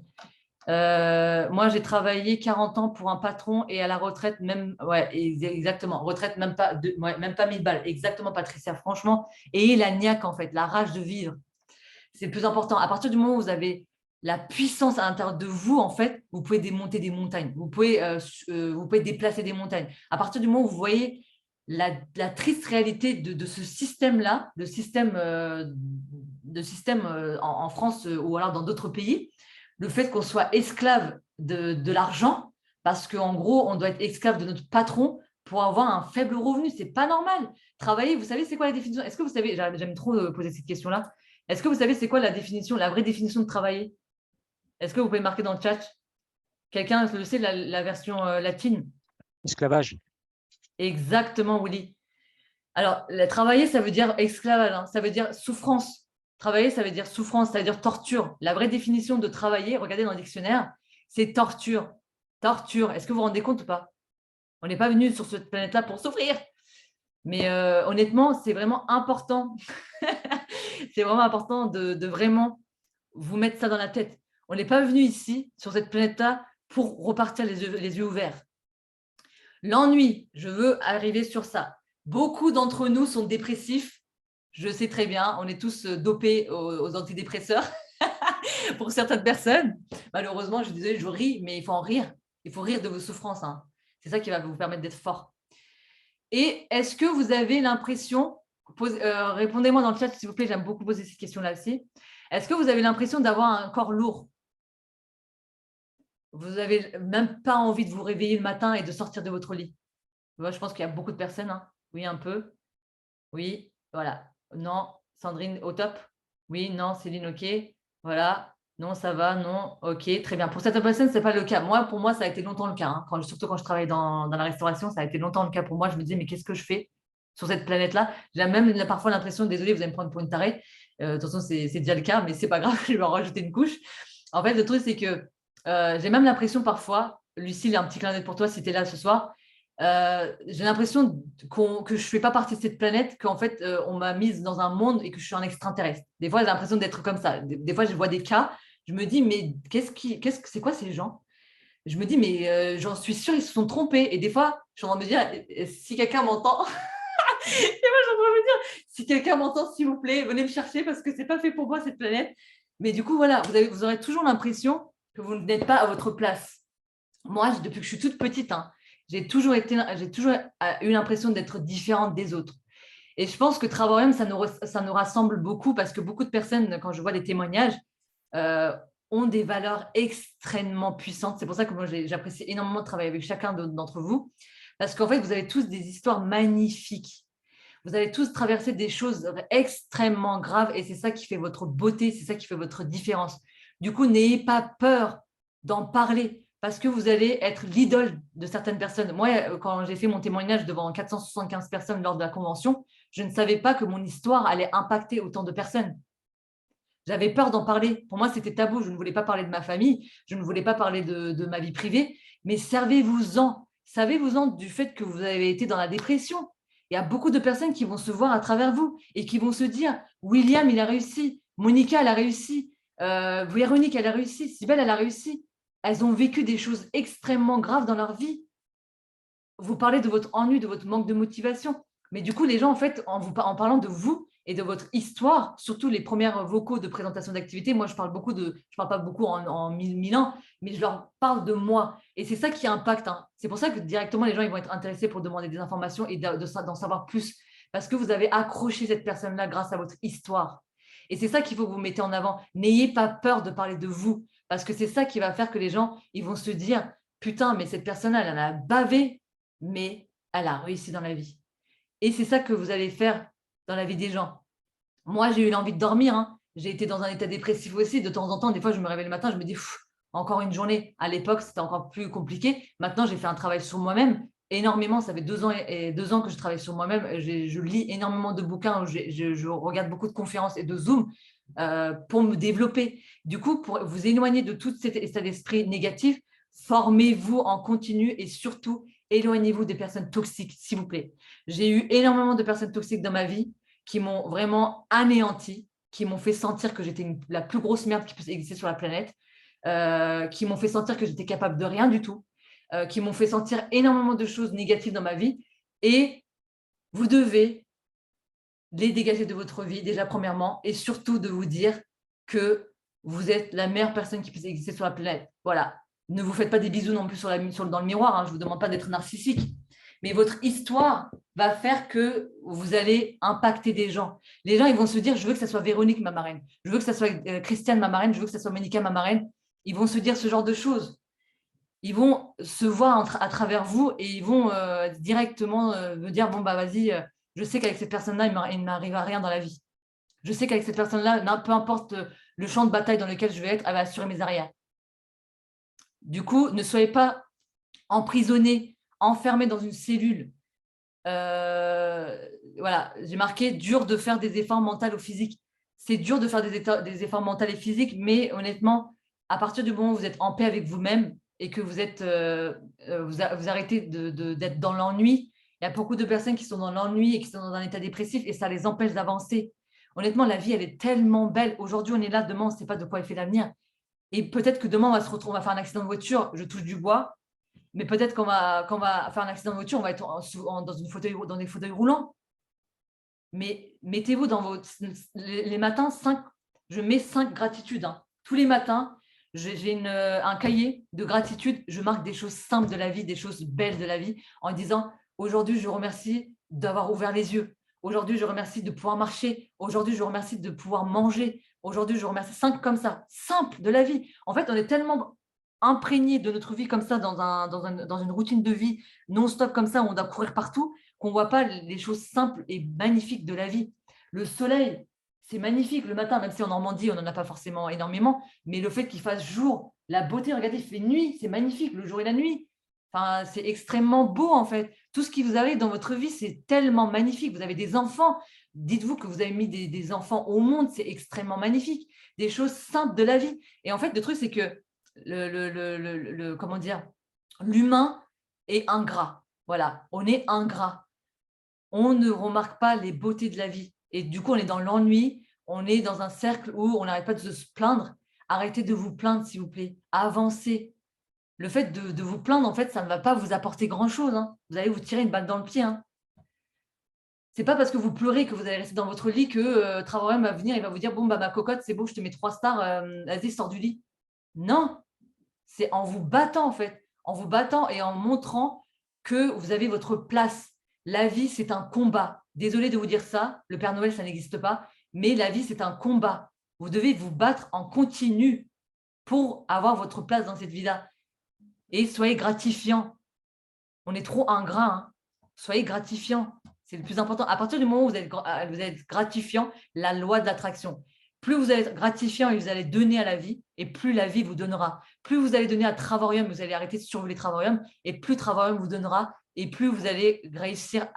Moi, j'ai travaillé 40 ans pour un patron et à la retraite, même, ouais, exactement, retraite, même pas, même pas 1000 balles. Exactement, Patricia, franchement. Et la niaque, en fait, la rage de vivre. C'est le plus important. À partir du moment où vous avez la puissance à l'intérieur de vous, en fait, vous pouvez démonter des montagnes. Vous pouvez déplacer des montagnes. À partir du moment où vous voyez la triste réalité de ce système-là, le système, en France ou alors dans d'autres pays, le fait qu'on soit esclave de l'argent, parce qu'en gros, on doit être esclave de notre patron pour avoir un faible revenu. Ce n'est pas normal. Travailler, vous savez, c'est quoi la définition? Est-ce que vous savez, j'aime trop poser cette question-là, est-ce que vous savez c'est quoi la définition, la vraie définition de travailler? Est-ce que vous pouvez marquer dans le chat? Quelqu'un le sait, la version latine? Esclavage. Exactement, Willy. Alors, travailler, ça veut dire esclavage, ça veut dire souffrance. Travailler, ça veut dire souffrance, ça veut dire torture. La vraie définition de travailler, regardez dans le dictionnaire, c'est torture. Torture. Est-ce que vous vous rendez compte ou pas? On n'est pas venu sur cette planète-là pour souffrir. Mais honnêtement, c'est vraiment important. C'est vraiment important de vraiment vous mettre ça dans la tête. On n'est pas venu ici, sur cette planète-là, pour repartir les yeux ouverts. L'ennui, je veux arriver sur ça. Beaucoup d'entre nous sont dépressifs. Je sais très bien, on est tous dopés aux antidépresseurs pour certaines personnes. Malheureusement, je suis désolée, je ris, mais il faut en rire. Il faut rire de vos souffrances. C'est ça qui va vous permettre d'être fort. Et est-ce que vous avez l'impression, répondez-moi dans le chat s'il vous plaît, j'aime beaucoup poser cette question-là aussi. Est-ce que vous avez l'impression d'avoir un corps lourd? Vous n'avez même pas envie de vous réveiller le matin et de sortir de votre lit? Moi, je pense qu'il y a beaucoup de personnes. Oui, un peu. Oui, voilà. Non, Sandrine, au top. Oui, non, Céline, ok. Voilà. Non, ça va, non, ok, très bien. Pour certaines personnes, ce n'est pas le cas. Moi, pour moi, ça a été longtemps le cas, hein. Surtout quand je travaillais dans la restauration, ça a été longtemps le cas pour moi. Je me disais, mais qu'est-ce que je fais sur cette planète-là? J'ai même parfois l'impression, désolé, vous allez me prendre pour une tarée. De toute façon, c'est déjà le cas, mais c'est pas grave, je vais en rajouter une couche. En fait, le truc, c'est que j'ai même l'impression parfois, Lucille, un petit clin d'œil pour toi si tu es là ce soir, j'ai l'impression que je ne fais pas partie de cette planète, qu'en fait, on m'a mise dans un monde et que je suis un extraterrestre. Des fois, j'ai l'impression d'être comme ça. Des fois, je vois des cas, je me dis, mais c'est quoi ces gens? Je me dis, mais j'en suis sûre, ils se sont trompés. Et des fois, je suis en train de me dire, si quelqu'un m'entend, et moi, je suis en train de me dire, si quelqu'un m'entend, s'il vous plaît, venez me chercher parce que c'est pas fait pour moi, cette planète. Mais du coup, voilà, vous aurez toujours l'impression que vous n'êtes pas à votre place. Moi, depuis que je suis toute petite, hein, j'ai toujours eu l'impression d'être différente des autres. Et je pense que Travorem, ça nous rassemble beaucoup parce que beaucoup de personnes, quand je vois des témoignages, euh, ont des valeurs extrêmement puissantes. C'est pour ça que moi, j'apprécie énormément de travailler avec chacun d'entre vous parce qu'en fait, vous avez tous des histoires magnifiques. Vous avez tous traversé des choses extrêmement graves et c'est ça qui fait votre beauté, c'est ça qui fait votre différence. Du coup, n'ayez pas peur d'en parler parce que vous allez être l'idole de certaines personnes. Moi, quand j'ai fait mon témoignage devant 475 personnes lors de la convention, je ne savais pas que mon histoire allait impacter autant de personnes. J'avais peur d'en parler. Pour moi, c'était tabou. Je ne voulais pas parler de ma famille, je ne voulais pas parler de ma vie privée, mais servez-vous-en. Servez-vous-en du fait que vous avez été dans la dépression. Il y a beaucoup de personnes qui vont se voir à travers vous et qui vont se dire, William, il a réussi, Monica, elle a réussi, Véronique, elle a réussi, Sybelle, elle a réussi. Elles ont vécu des choses extrêmement graves dans leur vie. Vous parlez de votre ennui, de votre manque de motivation. Mais du coup, les gens, en fait, en parlant de vous et de votre histoire, surtout les premières vocaux de présentation d'activité, moi, je parle pas beaucoup en mille ans, mais je leur parle de moi. Et c'est ça qui impacte, hein. C'est pour ça que directement, les gens ils vont être intéressés pour demander des informations et d'en savoir plus. Parce que vous avez accroché cette personne-là grâce à votre histoire. Et c'est ça qu'il faut que vous mettez en avant. N'ayez pas peur de parler de vous. Parce que c'est ça qui va faire que les gens, ils vont se dire, putain, mais cette personne-là, elle en a bavé, mais elle a réussi dans la vie. Et c'est ça que vous allez faire dans la vie des gens. Moi, j'ai eu l'envie de dormir, hein. J'ai été dans un état dépressif aussi. De temps en temps, des fois, je me réveille le matin, je me dis, encore une journée. À l'époque, c'était encore plus compliqué. Maintenant, j'ai fait un travail sur moi-même énormément. Ça fait 2 ans et 2 ans que je travaille sur moi-même. Je lis énormément de bouquins, je regarde beaucoup de conférences et de Zoom pour me développer. Du coup, pour vous éloigner de tout cet état d'esprit négatif, formez-vous en continu et surtout, éloignez-vous des personnes toxiques, s'il vous plaît. J'ai eu énormément de personnes toxiques dans ma vie qui m'ont vraiment anéanti, qui m'ont fait sentir que j'étais la plus grosse merde qui puisse exister sur la planète, qui m'ont fait sentir que j'étais capable de rien du tout, qui m'ont fait sentir énormément de choses négatives dans ma vie. Et vous devez les dégager de votre vie, déjà premièrement, et surtout de vous dire que vous êtes la meilleure personne qui puisse exister sur la planète. Voilà. Ne vous faites pas des bisous non plus dans le miroir, hein. Je ne vous demande pas d'être narcissique. Mais votre histoire va faire que vous allez impacter des gens. Les gens, ils vont se dire, je veux que ça soit Véronique, ma marraine. Je veux que ça soit Christiane, ma marraine. Je veux que ça soit Monica, ma marraine. Ils vont se dire ce genre de choses. Ils vont se voir à travers vous et ils vont directement me dire, bon, bah vas-y, je sais qu'avec cette personne-là, il ne m'arrive à rien dans la vie. Je sais qu'avec cette personne-là, peu importe le champ de bataille dans lequel je vais être, elle va assurer mes arrières. Du coup, ne soyez pas emprisonnés, enfermés dans une cellule. Voilà, j'ai marqué dur de faire des efforts mentaux ou physiques. C'est dur de faire des efforts mentaux et physiques, mais honnêtement, à partir du moment où vous êtes en paix avec vous-même et que vous arrêtez d'être dans l'ennui, il y a beaucoup de personnes qui sont dans l'ennui et qui sont dans un état dépressif et ça les empêche d'avancer. Honnêtement, la vie, elle est tellement belle. Aujourd'hui, on est là, demain, on ne sait pas de quoi est fait l'avenir. Et peut-être que demain, on va se retrouver, on va faire un accident de voiture, je touche du bois, mais peut-être quand on va faire un accident de voiture, on va être dans des fauteuils roulants. Mais mettez-vous les matins, je mets 5 gratitudes, hein. Tous les matins, j'ai un cahier de gratitude. Je marque des choses simples de la vie, des choses belles de la vie, en disant aujourd'hui, je remercie d'avoir ouvert les yeux. Aujourd'hui, je remercie de pouvoir marcher. Aujourd'hui, je remercie de pouvoir manger. Aujourd'hui, je remercie 5 comme ça, simple de la vie. En fait, on est tellement imprégné de notre vie comme ça, dans une routine de vie non-stop comme ça, où on doit courir partout, qu'on ne voit pas les choses simples et magnifiques de la vie. Le soleil, c'est magnifique le matin, même si en Normandie, on n'en a pas forcément énormément, mais le fait qu'il fasse jour, la beauté, regardez, il fait nuit, c'est magnifique, le jour et la nuit. Enfin, c'est extrêmement beau, en fait. Tout ce qui vous arrive dans votre vie, c'est tellement magnifique. Vous avez des enfants, dites-vous que vous avez mis des enfants au monde, c'est extrêmement magnifique. Des choses simples de la vie. Et en fait, le truc, c'est que comment dire, l'humain est ingrat. Voilà, on est ingrat. On ne remarque pas les beautés de la vie. Et du coup, on est dans l'ennui, on est dans un cercle où on n'arrête pas de se plaindre. Arrêtez de vous plaindre, s'il vous plaît. Avancez. Le fait de vous plaindre, en fait, ça ne va pas vous apporter grand-chose. Hein. Vous allez vous tirer une balle dans le pied. Hein. C'est pas parce que vous pleurez que vous allez rester dans votre lit que Travail va venir et va vous dire « Bon, bah, ma cocotte, c'est beau, je te mets 3 stars, vas-y, sors du lit. » Non, c'est en vous battant, en fait. En vous battant et en montrant que vous avez votre place. La vie, c'est un combat. Désolée de vous dire ça, le Père Noël, ça n'existe pas, mais la vie, c'est un combat. Vous devez vous battre en continu pour avoir votre place dans cette vie-là. Et soyez gratifiant. On est trop ingrat. Hein. Soyez gratifiant. C'est le plus important. À partir du moment où vous êtes gratifiant, la loi de l'attraction. Plus vous allez être gratifiant et vous allez donner à la vie, et plus la vie vous donnera. Plus vous allez donner à Travarium, vous allez arrêter de survoler Travarium, et plus Travarium vous donnera, et plus vous allez réussir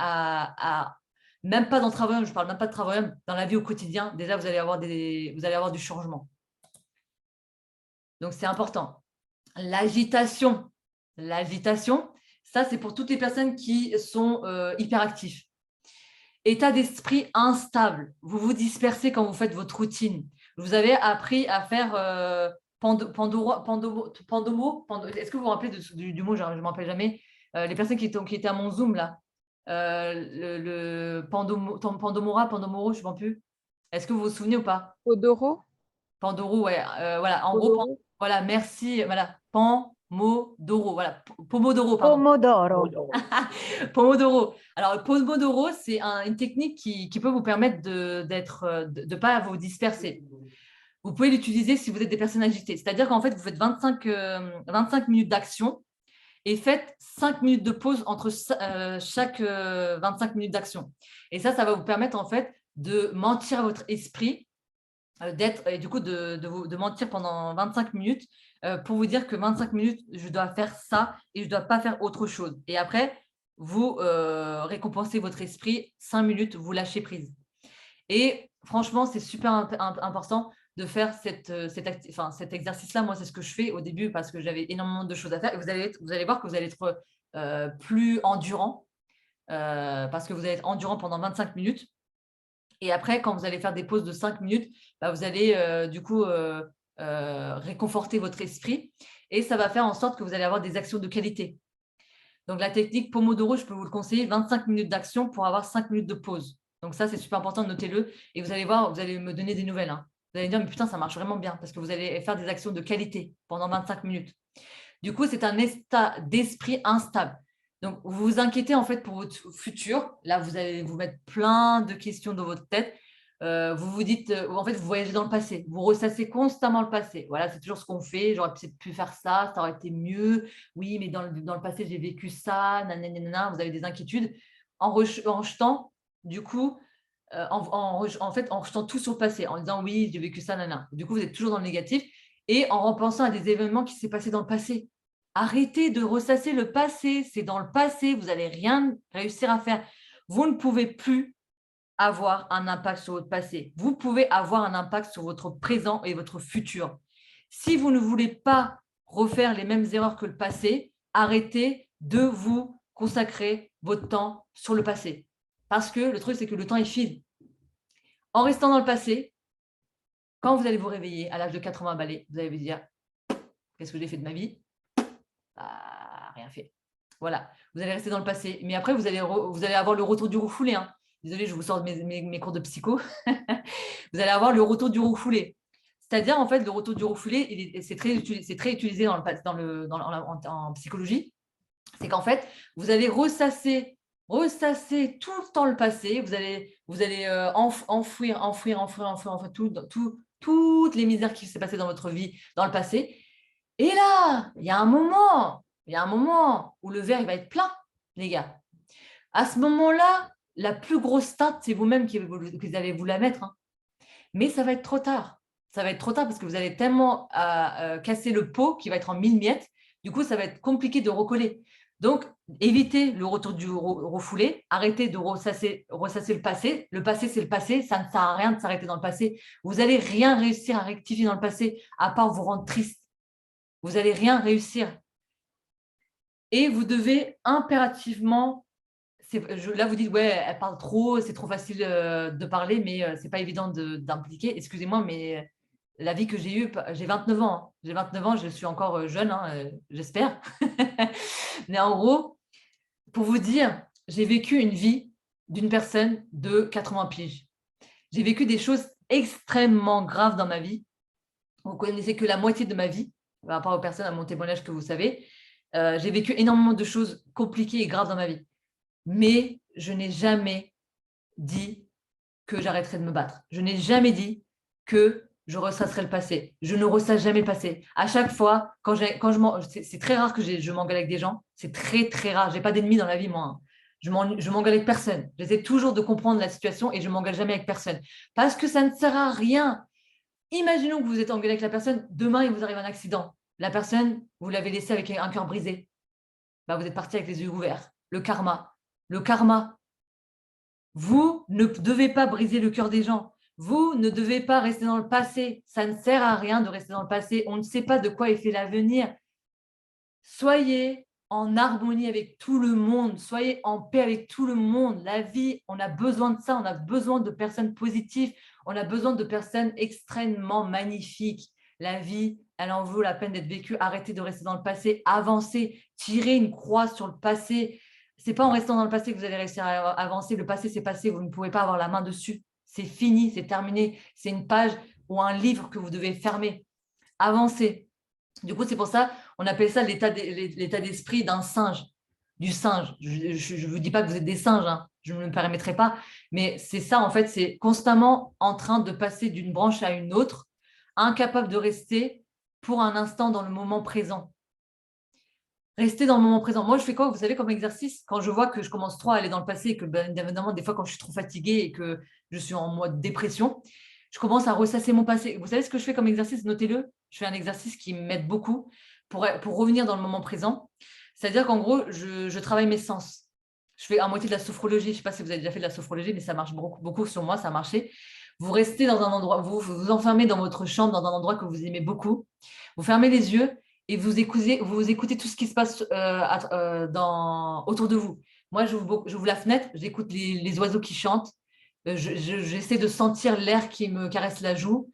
même pas dans Travarium, je ne parle même pas de Travarium, dans la vie au quotidien, déjà vous allez avoir du changement. Donc c'est important. L'agitation. L'agitation, ça c'est pour toutes les personnes qui sont hyperactifs. État d'esprit instable. Vous vous dispersez quand vous faites votre routine. Vous avez appris à faire Est-ce que vous vous rappelez du mot? Je ne me rappelle jamais. Les personnes qui étaient à mon Zoom, là. Pandomora, Pandomoro, je ne sais pas plus. Est-ce que vous vous souvenez ou pas? Odoro. Pandoro, ouais. Voilà, en gros, Odoro. voilà, merci. Voilà, Pomodoro. Voilà, Pomodoro, pardon. Pomodoro. Pomodoro. Alors, le Pomodoro, c'est une technique qui peut vous permettre de ne pas vous disperser. Vous pouvez l'utiliser si vous êtes des personnes agitées. C'est-à-dire qu'en fait, vous faites 25 minutes d'action et faites 5 minutes de pause entre chaque 25 minutes d'action. Et ça va vous permettre en fait de mentir à votre esprit, et du coup de mentir pendant 25 minutes pour vous dire que 25 minutes, je dois faire ça et je ne dois pas faire autre chose. Et après, vous récompensez votre esprit, 5 minutes, vous lâchez prise. Et franchement, c'est super important de faire cet exercice-là. Moi, c'est ce que je fais au début parce que j'avais énormément de choses à faire. Et vous allez voir que vous allez être plus endurant parce que vous allez être endurant pendant 25 minutes. Et après, quand vous allez faire des pauses de 5 minutes, vous allez du coup réconforter votre esprit et ça va faire en sorte que vous allez avoir des actions de qualité. Donc, la technique Pomodoro, je peux vous le conseiller, 25 minutes d'action pour avoir 5 minutes de pause. Donc, ça, c'est super important, notez-le. Et vous allez voir, vous allez me donner des nouvelles. Hein. Vous allez me dire, mais putain, ça marche vraiment bien parce que vous allez faire des actions de qualité pendant 25 minutes. Du coup, c'est un état d'esprit instable. Donc, vous vous inquiétez en fait pour votre futur. Là, vous allez vous mettre plein de questions dans votre tête. Vous vous dites, en fait, vous voyagez dans le passé. Vous ressassez constamment le passé. Voilà, c'est toujours ce qu'on fait. J'aurais peut-être pu faire ça, ça aurait été mieux. Oui, mais dans le passé, j'ai vécu ça. Nanana, vous avez des inquiétudes. En rejetant, du coup, en rejetant tout sur le passé, en disant oui, j'ai vécu ça, nanana. Du coup, vous êtes toujours dans le négatif. Et en repensant à des événements qui s'est passé dans le passé. Arrêtez de ressasser le passé. C'est dans le passé. Vous n'allez rien réussir à faire. Vous ne pouvez plus avoir un impact sur votre passé. Vous pouvez avoir un impact sur votre présent et votre futur. Si vous ne voulez pas refaire les mêmes erreurs que le passé, arrêtez de vous consacrer votre temps sur le passé. Parce que le truc, c'est que le temps, il file. En restant dans le passé, quand vous allez vous réveiller à l'âge de 80 balais, vous allez vous dire « Qu'est-ce que j'ai fait de ma vie ?» Rien fait. Voilà, vous allez rester dans le passé. Mais après, vous allez avoir le retour du refoulé. Hein. Désolée, je vous sors de mes cours de psycho. Vous allez avoir le retour du refoulé. C'est-à-dire, en fait, le retour du refoulé, c'est très utilisé en psychologie. C'est qu'en fait, vous allez ressasser tout le temps le passé. Vous allez enfouir toutes les misères qui s'est passées dans votre vie dans le passé. Et là, il y a un moment où le verre il va être plein, les gars. À ce moment-là, la plus grosse teinte, c'est vous-même qui allez vous la mettre. Hein. Mais ça va être trop tard. Ça va être trop tard parce que vous allez tellement casser le pot qui va être en 1000 miettes. Du coup, ça va être compliqué de recoller. Donc, évitez le retour du refoulé. Arrêtez de ressasser le passé. Le passé, c'est le passé. Ça ne sert à rien de s'arrêter dans le passé. Vous n'allez rien réussir à rectifier dans le passé à part vous rendre triste. Vous n'allez rien réussir. Et vous devez impérativement… Là, vous dites, ouais, elle parle trop, c'est trop facile de parler, mais c'est pas évident d'impliquer. Excusez-moi, mais la vie que j'ai eue, j'ai 29 ans. Hein. J'ai 29 ans, je suis encore jeune, hein, j'espère. Mais en gros, pour vous dire, j'ai vécu une vie d'une personne de 80 piges. J'ai vécu des choses extrêmement graves dans ma vie. Vous connaissez que la moitié de ma vie, par rapport aux personnes à mon témoignage que vous savez. J'ai vécu énormément de choses compliquées et graves dans ma vie. Mais je n'ai jamais dit que j'arrêterais de me battre. Je n'ai jamais dit que je ressasserais le passé. Je ne ressasse jamais le passé. À chaque fois, c'est très rare que je m'engueule avec des gens. C'est très, très rare. Je n'ai pas d'ennemis dans la vie, moi. Hein. Je m'engueule avec personne. J'essaie toujours de comprendre la situation et je ne m'engueule jamais avec personne. Parce que ça ne sert à rien. Imaginons que vous êtes engueulé avec la personne. Demain, il vous arrive un accident. La personne, vous l'avez laissée avec un cœur brisé. Bah, vous êtes parti avec les yeux ouverts. Le karma. Le karma. Vous ne devez pas briser le cœur des gens. Vous ne devez pas rester dans le passé. Ça ne sert à rien de rester dans le passé. On ne sait pas de quoi est fait l'avenir. Soyez en harmonie avec tout le monde. Soyez en paix avec tout le monde. La vie, on a besoin de ça. On a besoin de personnes positives. On a besoin de personnes extrêmement magnifiques. La vie, elle en vaut la peine d'être vécue. Arrêtez de rester dans le passé. Avancez. Tirez une croix sur le passé. Ce n'est pas en restant dans le passé que vous allez réussir à avancer. Le passé, c'est passé. Vous ne pouvez pas avoir la main dessus. C'est fini, c'est terminé. C'est une page ou un livre que vous devez fermer. Avancez. Du coup, c'est pour ça on appelle ça l'état d'esprit d'un singe, du singe. Je ne vous dis pas que vous êtes des singes, hein. Je ne me permettrai pas. Mais c'est ça, en fait, c'est constamment en train de passer d'une branche à une autre, incapable de rester pour un instant dans le moment présent. Rester dans le moment présent. Moi, je fais quoi, vous savez, comme exercice? Quand je vois que je commence trop à aller dans le passé et que, bien évidemment, des fois, quand je suis trop fatiguée et que je suis en mode dépression, je commence à ressasser mon passé. Vous savez ce que je fais comme exercice? Notez-le. Je fais un exercice qui m'aide beaucoup pour revenir dans le moment présent. C'est-à-dire qu'en gros, je travaille mes sens. Je fais à moitié de la sophrologie. Je ne sais pas si vous avez déjà fait de la sophrologie, mais ça marche beaucoup, beaucoup sur moi, ça a marché. Vous restez dans un endroit, vous vous enfermez dans votre chambre, dans un endroit que vous aimez beaucoup. Vous fermez les yeux et vous écoutez tout ce qui se passe autour de vous. Moi, j'ouvre la fenêtre, j'écoute les oiseaux qui chantent, j'essaie de sentir l'air qui me caresse la joue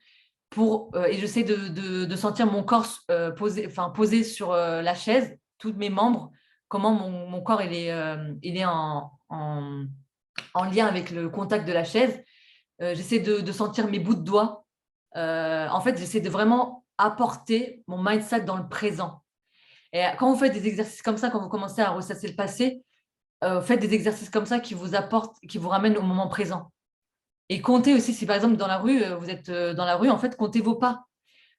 et j'essaie de sentir mon corps posé sur la chaise, tous mes membres, comment mon corps il est en lien avec le contact de la chaise. J'essaie de sentir mes bouts de doigts. En fait, j'essaie de vraiment apporter mon mindset dans le présent. Et quand vous faites des exercices comme ça, quand vous commencez à ressasser le passé, faites des exercices comme ça qui vous apportent, qui vous ramènent au moment présent. Et comptez aussi, si par exemple dans la rue, vous êtes dans la rue, en fait, comptez vos pas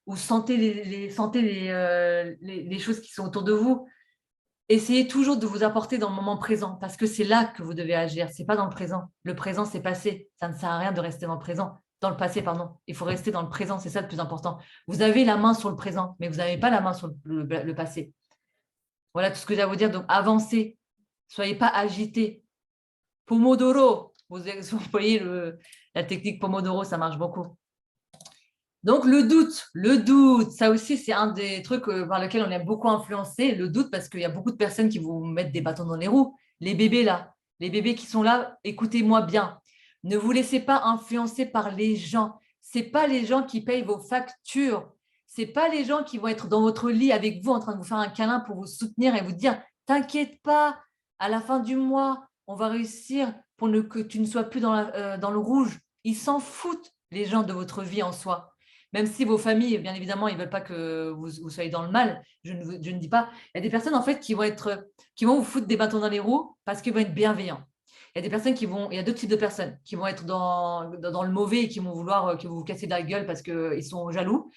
ou sentez les choses qui sont autour de vous. Essayez toujours de vous apporter dans le moment présent parce que c'est là que vous devez agir, ce n'est pas dans le présent. Le présent, c'est passé. Ça ne sert à rien de rester dans le présent. Dans le passé, pardon. Il faut rester dans le présent, c'est ça le plus important. Vous avez la main sur le présent, mais vous n'avez pas la main sur le passé. Voilà tout ce que j'ai à vous dire. Donc, avancez. Soyez pas agités. Pomodoro. Vous employez la technique Pomodoro, ça marche beaucoup. Donc, le doute, ça aussi, c'est un des trucs par lesquels on est beaucoup influencé, le doute, parce qu'il y a beaucoup de personnes qui vont mettre des bâtons dans les roues. Les bébés, là, les bébés qui sont là, écoutez-moi bien. Ne vous laissez pas influencer par les gens. Ce n'est pas les gens qui payent vos factures. Ce n'est pas les gens qui vont être dans votre lit avec vous en train de vous faire un câlin pour vous soutenir et vous dire « T'inquiète pas, à la fin du mois, on va réussir pour que tu ne sois plus dans le rouge. » Ils s'en foutent, les gens, de votre vie en soi. Même si vos familles, bien évidemment, ils ne veulent pas que vous soyez dans le mal, je ne dis pas. Il y a des personnes, en fait, qui vont vous foutre des bâtons dans les roues parce qu'ils vont être bienveillants. Il y a des personnes il y a deux types de personnes qui vont être dans le mauvais et qui vont vouloir que vous vous cassiez la gueule parce qu'ils sont jaloux.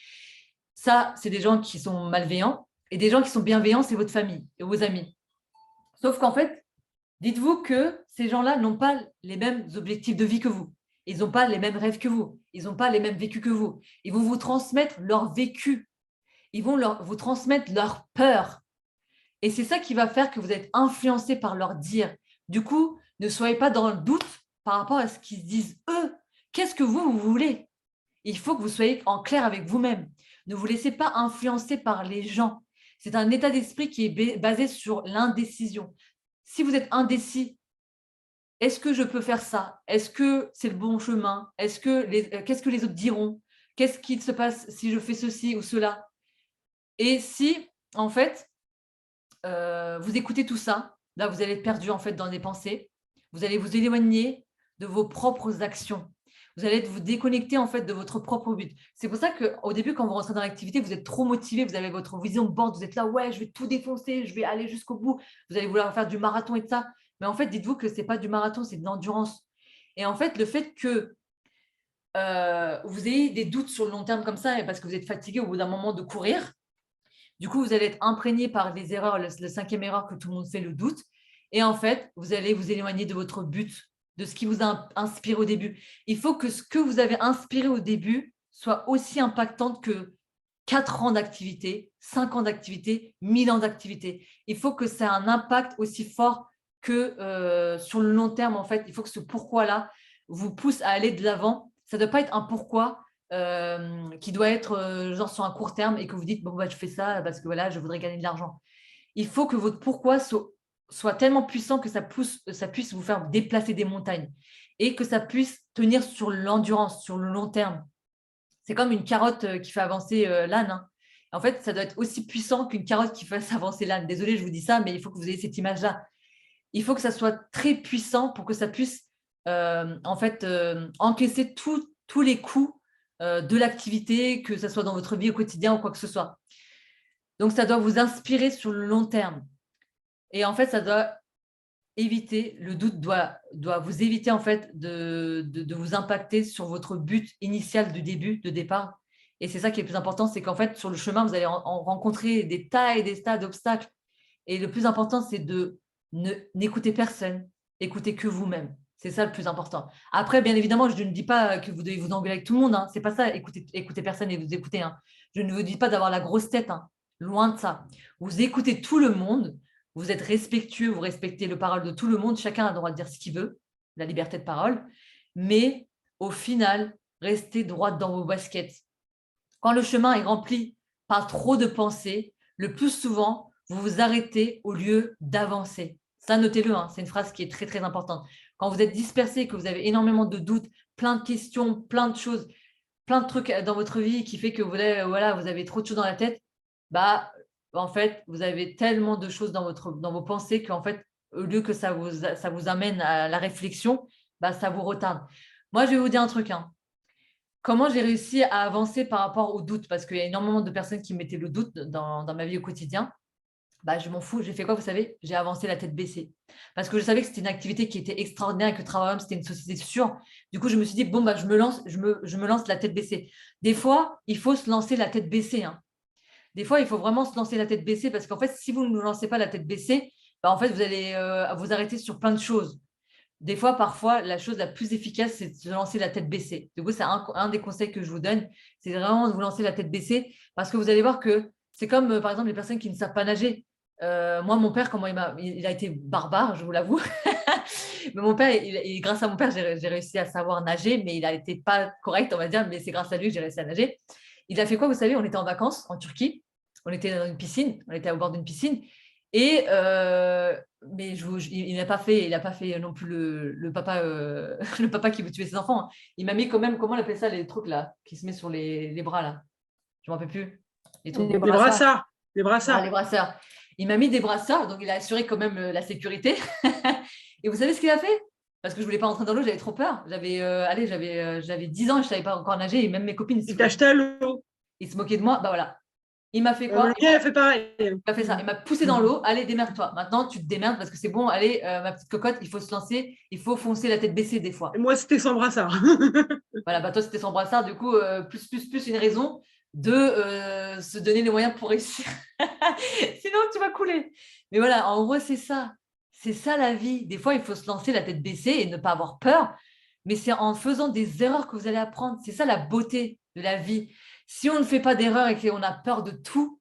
Ça, c'est des gens qui sont malveillants. Et des gens qui sont bienveillants, c'est votre famille et vos amis. Sauf qu'en fait, dites-vous que ces gens-là n'ont pas les mêmes objectifs de vie que vous. Ils n'ont pas les mêmes rêves que vous. Ils n'ont pas les mêmes vécus que vous. Ils vont vous transmettre leur vécu. Ils vont vous transmettre leur peur. Et c'est ça qui va faire que vous êtes influencé par leur dire. Du coup, ne soyez pas dans le doute par rapport à ce qu'ils se disent eux. Qu'est-ce que vous voulez? Il faut que vous soyez en clair avec vous-même. Ne vous laissez pas influencer par les gens. C'est un état d'esprit qui est basé sur l'indécision. Si vous êtes indécis, est-ce que je peux faire ça? Est-ce que c'est le bon chemin? Qu'est-ce que les autres diront? Qu'est-ce qui se passe si je fais ceci ou cela? Et si, en fait, vous écoutez tout ça, là, vous allez être perdu en fait dans des pensées. Vous allez vous éloigner de vos propres actions. Vous allez vous déconnecter en fait de votre propre but. C'est pour ça qu'au début, quand vous rentrez dans l'activité, vous êtes trop motivé, vous avez votre vision de board, vous êtes là, ouais, je vais tout défoncer, je vais aller jusqu'au bout. Vous allez vouloir faire du marathon et de ça. Mais en fait, dites-vous que ce n'est pas du marathon, c'est de l'endurance. Et en fait, le fait que vous ayez des doutes sur le long terme comme ça, parce que vous êtes fatigué au bout d'un moment de courir, du coup, vous allez être imprégné par les erreurs, le cinquième erreur que tout le monde fait, le doute. Et en fait, vous allez vous éloigner de votre but, de ce qui vous a inspiré au début. Il faut que ce que vous avez inspiré au début soit aussi impactant que 4 ans d'activité, 5 ans d'activité, 1000 ans d'activité. Il faut que ça ait un impact aussi fort que sur le long terme, en fait. Il faut que ce pourquoi-là vous pousse à aller de l'avant. Ça ne doit pas être un pourquoi qui doit être genre sur un court terme et que vous dites, bon, bah, je fais ça parce que voilà, je voudrais gagner de l'argent. Il faut que votre pourquoi soit tellement puissant que ça puisse vous faire déplacer des montagnes et que ça puisse tenir sur l'endurance, sur le long terme. C'est comme une carotte qui fait avancer l'âne. Hein. En fait, ça doit être aussi puissant qu'une carotte qui fasse avancer l'âne. Désolée, je vous dis ça, mais il faut que vous ayez cette image-là. Il faut que ça soit très puissant pour que ça puisse en fait encaisser tous les coups de l'activité, que ce soit dans votre vie au quotidien ou quoi que ce soit. Donc, ça doit vous inspirer sur le long terme. Et en fait, ça doit éviter, le doute doit vous éviter en fait de vous impacter sur votre but initial du début, de départ. Et c'est ça qui est le plus important, c'est qu'en fait, sur le chemin, vous allez en rencontrer des tas et des tas d'obstacles. Et le plus important, c'est de n'écouter personne, écoutez que vous-même. C'est ça le plus important. Après, bien évidemment, je ne dis pas que vous devez vous engueuler avec tout le monde. Hein. C'est pas ça, écouter personne et vous écouter. Hein. Je ne vous dis pas d'avoir la grosse tête. Hein. Loin de ça. Vous écoutez tout le monde. Vous êtes respectueux, vous respectez le parole de tout le monde. Chacun a le droit de dire ce qu'il veut, la liberté de parole. Mais au final, restez droite dans vos baskets. Quand le chemin est rempli par trop de pensées, le plus souvent, vous vous arrêtez au lieu d'avancer. Ça, notez-le, hein, c'est une phrase qui est très, très importante. Quand vous êtes dispersé, que vous avez énormément de doutes, plein de questions, plein de choses, plein de trucs dans votre vie qui fait que vous avez trop de choses dans la tête, bah, en fait, vous avez tellement de choses dans vos pensées qu'en fait, au lieu que ça vous amène à la réflexion, bah, ça vous retarde. Moi, je vais vous dire un truc. Hein. Comment j'ai réussi à avancer par rapport au doute? Parce qu'il y a énormément de personnes qui mettaient le doute dans ma vie au quotidien. Bah, je m'en fous. J'ai fait quoi, vous savez? J'ai avancé la tête baissée. Parce que je savais que c'était une activité qui était extraordinaire et que Travail c'était une société sûre. Du coup, je me suis dit, bon, bah, je me lance la tête baissée. Des fois, il faut se lancer la tête baissée. Hein. Des fois, il faut vraiment se lancer la tête baissée parce qu'en fait, si vous ne vous lancez pas la tête baissée, bah, en fait, vous allez vous arrêter sur plein de choses. Des fois, parfois, la chose la plus efficace, c'est de se lancer la tête baissée. Du coup, c'est un des conseils que je vous donne, c'est vraiment de vous lancer la tête baissée parce que vous allez voir que c'est comme, par exemple, les personnes qui ne savent pas nager. Moi, mon père, comment il a été barbare, je vous l'avoue. Mais mon père, grâce à mon père, j'ai réussi à savoir nager, mais il n'a été pas correct, on va dire, mais c'est grâce à lui que j'ai réussi à nager. Il a fait quoi, vous savez? On était en vacances en Turquie, on était dans une piscine, on était au bord d'une piscine, et mais il n'a pas fait non plus le papa, le papa qui veut tuer ses enfants. Hein. Il m'a mis quand même, comment on appelle ça, les trucs là, qui se met sur les bras là. Je ne m'en rappelle plus. Les brassards. Les brassards. Ah, les brasseurs. Il m'a mis des brasseurs, donc il a assuré quand même la sécurité. Et vous savez ce qu'il a fait? Parce que je ne voulais pas rentrer dans l'eau, j'avais trop peur. J'avais 10 ans et je ne savais pas encore nager. Et même mes copines, Il t'a jeté à l'eau. ils se moquaient de moi. Bah voilà. Il m'a fait quoi? Il a fait pareil. Il m'a fait ça. Il m'a poussé dans l'eau. Allez, démerde-toi. Maintenant, tu te démerdes parce que c'est bon. Allez, ma petite cocotte, il faut se lancer. Il faut foncer la tête baissée des fois. Et moi, c'était sans brassard. Voilà, bah toi, c'était sans brassard. Du coup, plus une raison de se donner les moyens pour réussir. Sinon, tu vas couler. Mais voilà, en gros, c'est ça. C'est ça la vie. Des fois, il faut se lancer la tête baissée et ne pas avoir peur. mais c'est en faisant des erreurs que vous allez apprendre. C'est ça la beauté de la vie. Si on ne fait pas d'erreurs et qu'on a peur de tout,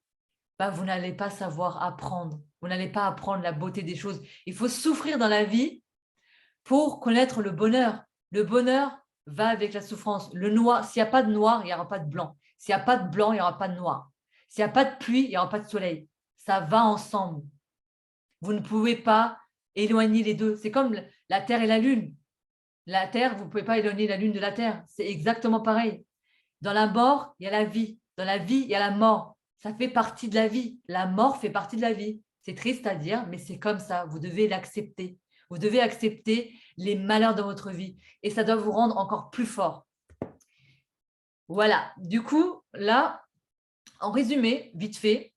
bah, vous n'allez pas savoir apprendre. Vous n'allez pas apprendre la beauté des choses. Il faut souffrir dans la vie pour connaître le bonheur. Le bonheur va avec la souffrance. Le noir, s'il n'y a pas de noir, il n'y aura pas de blanc. S'il n'y a pas de blanc, il n'y aura pas de noir. S'il n'y a pas de pluie, il n'y aura pas de soleil. Ça va ensemble. Vous ne pouvez pas éloigner les deux. C'est comme la Terre et la Lune. La Terre, vous ne pouvez pas éloigner la Lune de la Terre. C'est exactement pareil. Dans la mort, il y a la vie. Dans la vie, il y a la mort. Ça fait partie de la vie. La mort fait partie de la vie. C'est triste à dire, mais c'est comme ça. Vous devez l'accepter. Vous devez accepter les malheurs de votre vie. Et ça doit vous rendre encore plus fort. Voilà. Du coup, là, en résumé, vite fait,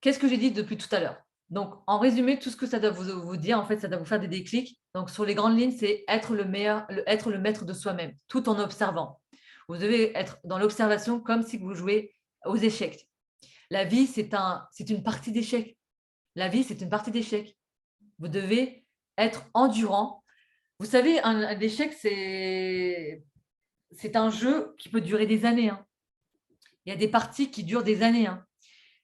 qu'est-ce que j'ai dit depuis tout à l'heure? Donc, en résumé, tout ce que ça doit vous dire, en fait, ça doit vous faire des déclics. Donc, sur les grandes lignes, c'est être le meilleur, être le maître de soi-même, tout en observant. Vous devez être dans l'observation comme si vous jouez aux échecs. La vie, c'est une partie d'échecs. La vie, c'est une partie d'échecs. Vous devez être endurant. Vous savez, l'échec, c'est un jeu qui peut durer des années. Hein. Il y a des parties qui durent des années. Hein.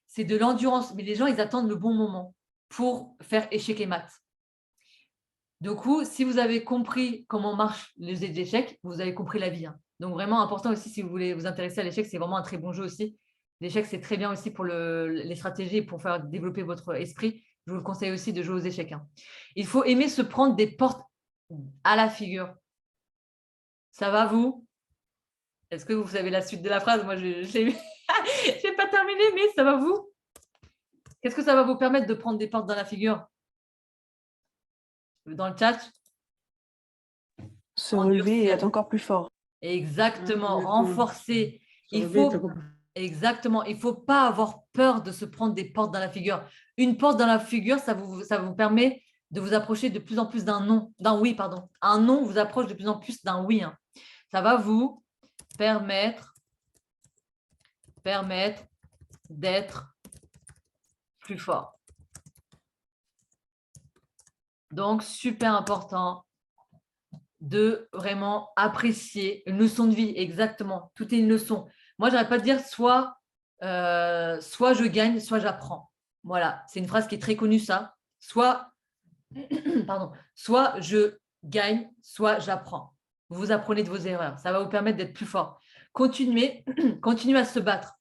C'est de l'endurance. Mais les gens, ils attendent le bon moment pour faire échec et maths. Du coup, si vous avez compris comment marchent les échecs, vous avez compris la vie. Hein. Donc, vraiment important aussi, si vous voulez vous intéresser à l'échec, c'est vraiment un très bon jeu aussi. L'échec, c'est très bien aussi pour les stratégies, pour faire développer votre esprit. Je vous le conseille aussi de jouer aux échecs. Hein. Il faut aimer se prendre des portes à la figure. Ça va, vous? Est-ce que vous avez la suite de la phrase? Moi, je n'ai pas terminé, mais ça va, vous? Qu'est-ce que ça va vous permettre de prendre des portes dans la figure? Dans le chat? Se relever et être encore plus fort. Exactement, renforcer. Exactement, il ne faut pas avoir peur de se prendre des portes dans la figure. Une porte dans la figure, ça vous permet de vous approcher de plus en plus d'un oui, pardon. Un non vous approche de plus en plus d'un oui. Hein. Ça va vous permettre d'être plus fort. Donc, super important de vraiment apprécier une leçon de vie, exactement. Tout est une leçon. Moi, je n'arrête pas de dire soit je gagne, soit j'apprends. Voilà, c'est une phrase qui est très connue, ça. Soit je gagne, soit j'apprends. Vous apprenez de vos erreurs. Ça va vous permettre d'être plus fort. Continuez à se battre,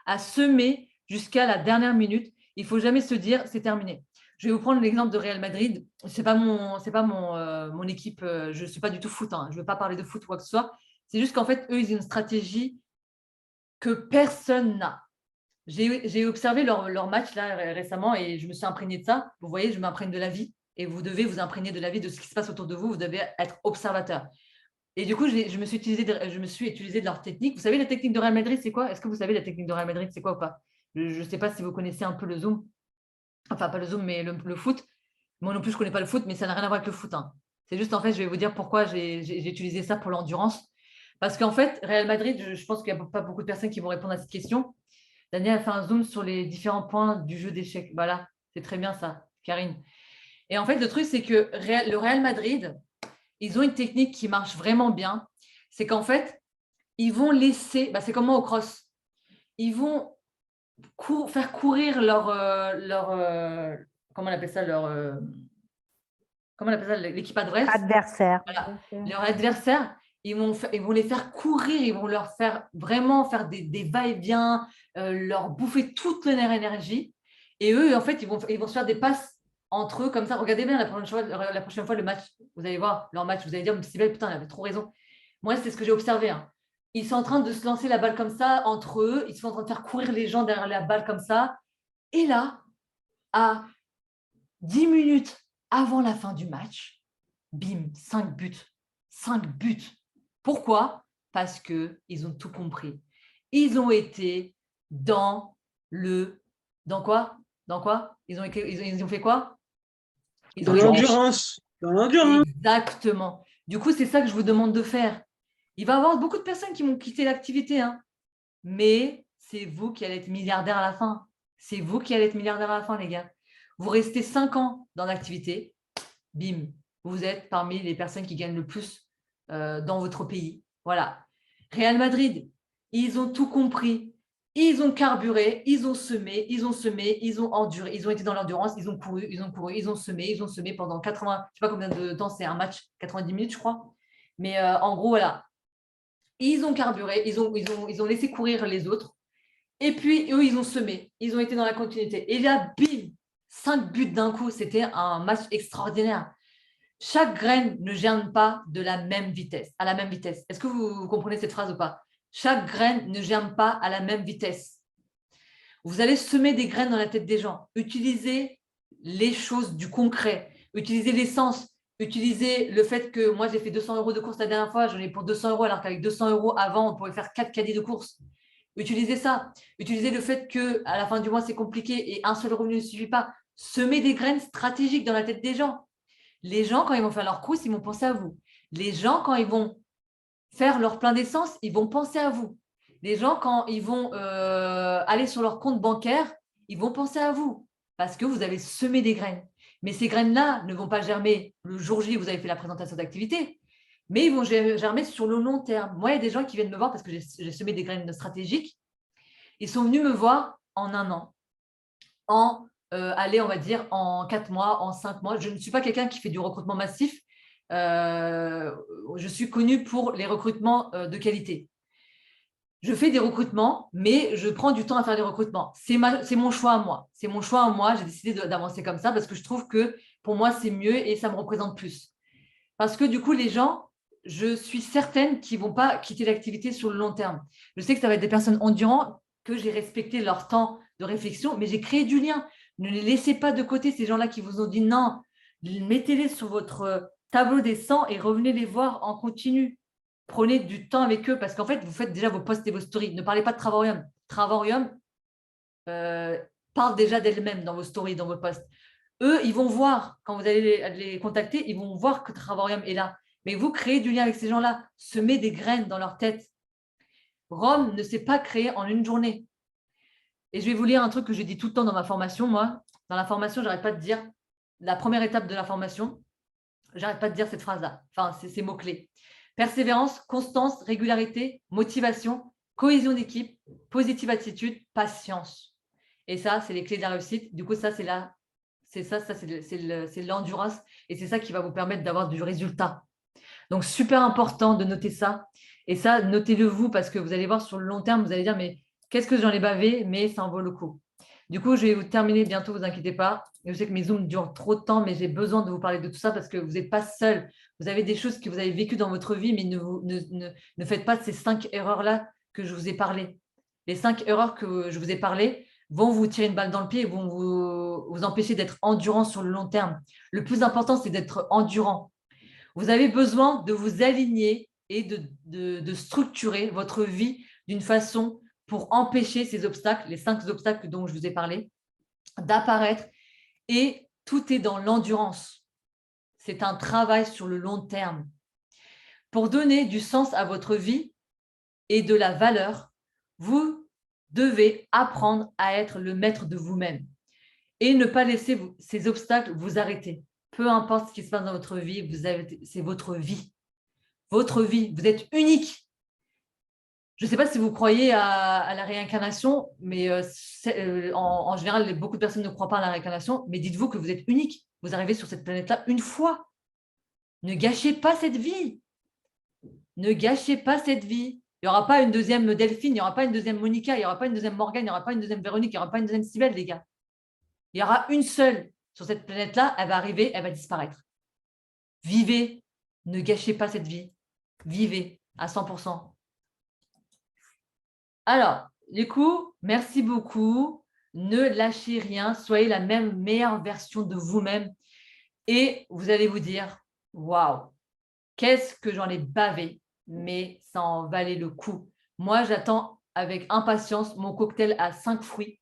à semer jusqu'à la dernière minute. Il ne faut jamais se dire c'est terminé. Je vais vous prendre l'exemple de Real Madrid. Ce n'est pas mon équipe. Je ne suis pas du tout foot. Hein. Je ne veux pas parler de foot ou quoi que ce soit. C'est juste qu'en fait, eux, ils ont une stratégie que personne n'a. J'ai observé leur match là récemment et je me suis imprégnée de ça. Vous voyez, je m'imprègne de la vie et vous devez vous imprégner de la vie, de ce qui se passe autour de vous. Vous devez être observateur. Et du coup, je me suis utilisé de leur technique. Vous savez, la technique de Real Madrid, c'est quoi? Est-ce que vous savez la technique de Real Madrid, c'est quoi ou pas? Je ne sais pas si vous connaissez un peu le Zoom. Enfin, pas le Zoom, mais le foot. Moi non plus, je ne connais pas le foot, mais ça n'a rien à voir avec le foot. Hein. C'est juste, en fait, je vais vous dire pourquoi j'ai utilisé ça pour l'endurance. Parce qu'en fait, Real Madrid, je pense qu'il n'y a pas beaucoup de personnes qui vont répondre à cette question. Daniel a fait un zoom sur les différents points du jeu d'échecs. Voilà, c'est très bien ça, Karine. Et en fait, le truc, c'est que le Real Madrid, ils ont une technique qui marche vraiment bien. C'est qu'en fait, ils vont laisser, c'est comme moi au cross, ils vont faire courir leur comment on appelle ça, comment on appelle ça, l'équipe adverse. Adversaire. Voilà. Leur adversaire, ils vont les faire courir, ils vont leur faire vraiment faire des va-et-vient, leur bouffer toute leur énergie. Et eux, en fait, ils vont se faire des passes entre eux comme ça. Regardez bien la prochaine fois le match. Vous allez voir leur match. Vous allez dire, Sybelle, putain, elle avait trop raison. Moi, c'est ce que j'ai observé. Hein. Ils sont en train de se lancer la balle comme ça entre eux. Ils sont en train de faire courir les gens derrière la balle comme ça. Et là, à 10 minutes avant la fin du match, bim, 5 buts. 5 buts. Pourquoi? Parce qu'ils ont tout compris. Ils ont été dans quoi? Ils ont fait quoi? Dans l'endurance. Dans l'endurance. Exactement. Du coup, c'est ça que je vous demande de faire. Il va y avoir beaucoup de personnes qui vont quitter l'activité, hein. Mais c'est vous qui allez être milliardaire à la fin. C'est vous qui allez être milliardaire à la fin, les gars. Vous restez 5 ans dans l'activité, bim, vous êtes parmi les personnes qui gagnent le plus dans votre pays. Voilà. Real Madrid, ils ont tout compris. Ils ont carburé, ils ont semé, ils ont enduré, ils ont été dans l'endurance, ils ont couru, ils ont semé pendant 80, je ne sais pas combien de temps c'est un match, 90 minutes, je crois. Mais en gros, voilà. Ils ont carburé, ils ont laissé courir les autres. Et puis, eux, ils ont semé. Ils ont été dans la continuité. Et là, bim, 5 buts d'un coup. C'était un match extraordinaire. Chaque graine ne germe pas de la même vitesse, à la même vitesse. Est-ce que vous comprenez cette phrase ou pas? Chaque graine ne germe pas à la même vitesse. Vous allez semer des graines dans la tête des gens. Utilisez les choses du concret. Utilisez l'essence. Utilisez le fait que moi, j'ai fait 200 € de course la dernière fois. J'en ai pour 200 € alors qu'avec 200 € avant, on pourrait faire 4 caddies de course. Utilisez ça. Utilisez le fait qu'à la fin du mois, c'est compliqué et un seul revenu ne suffit pas. Semez des graines stratégiques dans la tête des gens. Les gens, quand ils vont faire leur course, ils vont penser à vous. Les gens, quand ils vont faire leur plein d'essence, ils vont penser à vous. Les gens, quand ils vont aller sur leur compte bancaire, ils vont penser à vous parce que vous avez semé des graines. Mais ces graines-là ne vont pas germer le jour J où vous avez fait la présentation d'activité, mais ils vont germer sur le long terme. Moi, il y a des gens qui viennent me voir parce que j'ai semé des graines stratégiques. Ils sont venus me voir en un an, on va dire, en 4 mois, en 5 mois. Je ne suis pas quelqu'un qui fait du recrutement massif. Je suis connue pour les recrutements de qualité. Je fais des recrutements, mais je prends du temps à faire des recrutements. C'est mon choix à moi. C'est mon choix à moi. J'ai décidé d'avancer comme ça parce que je trouve que pour moi, c'est mieux et ça me représente plus. Parce que du coup, les gens, je suis certaine qu'ils ne vont pas quitter l'activité sur le long terme. Je sais que ça va être des personnes endurantes, que j'ai respecté leur temps de réflexion, mais j'ai créé du lien. Ne les laissez pas de côté, ces gens-là qui vous ont dit non. Mettez-les sur votre tableau des 100 et revenez les voir en continu. Prenez du temps avec eux parce qu'en fait, vous faites déjà vos posts et vos stories. Ne parlez pas de Travarium. Travarium parle déjà d'elle-même dans vos stories, dans vos posts. Eux, ils vont voir, quand vous allez les contacter, ils vont voir que Travarium est là. Mais vous créez du lien avec ces gens-là. Semez des graines dans leur tête. Rome ne s'est pas créé en une journée. Et je vais vous lire un truc que je dis tout le temps dans ma formation. Moi, dans la formation, je n'arrête pas de dire la première étape de la formation. J'arrête pas de dire cette phrase-là. Enfin, c'est ces mots-clés. Persévérance, constance, régularité, motivation, cohésion d'équipe, positive attitude, patience. Et ça, c'est les clés de la réussite. Du coup, ça, c'est l'endurance. Et c'est ça qui va vous permettre d'avoir du résultat. Donc, super important de noter ça. Et ça, notez-le vous parce que vous allez voir sur le long terme, vous allez dire, mais qu'est-ce que j'en ai bavé, mais ça en vaut le coup. Du coup, je vais vous terminer bientôt, ne vous inquiétez pas. Je sais que mes Zooms durent trop de temps, mais j'ai besoin de vous parler de tout ça parce que vous n'êtes pas seul. Vous avez des choses que vous avez vécues dans votre vie, mais ne faites pas ces 5 erreurs-là que je vous ai parlé. Les 5 erreurs que je vous ai parlé vont vous tirer une balle dans le pied et vont vous empêcher d'être endurant sur le long terme. Le plus important, c'est d'être endurant. Vous avez besoin de vous aligner et de structurer votre vie d'une façon pour empêcher ces obstacles, les 5 obstacles dont je vous ai parlé, d'apparaître. Et tout est dans l'endurance. C'est un travail sur le long terme. Pour donner du sens à votre vie et de la valeur, vous devez apprendre à être le maître de vous-même et ne pas laisser ces obstacles vous arrêter. Peu importe ce qui se passe dans votre vie, c'est votre vie. Votre vie, vous êtes unique. Je ne sais pas si vous croyez à la réincarnation, mais en général, beaucoup de personnes ne croient pas à la réincarnation, mais dites-vous que vous êtes unique. Vous arrivez sur cette planète-là une fois. Ne gâchez pas cette vie. Ne gâchez pas cette vie. Il n'y aura pas une deuxième Delphine, il n'y aura pas une deuxième Monica, il n'y aura pas une deuxième Morgane, il n'y aura pas une deuxième Véronique, il n'y aura pas une deuxième Cybèle, les gars. Il y aura une seule sur cette planète-là, elle va arriver, elle va disparaître. Vivez, ne gâchez pas cette vie. Vivez à 100%. Alors, du coup, merci beaucoup. Ne lâchez rien. Soyez la meilleure version de vous-même. Et vous allez vous dire, waouh, qu'est-ce que j'en ai bavé, mais ça en valait le coup. Moi, j'attends avec impatience mon cocktail à 5 fruits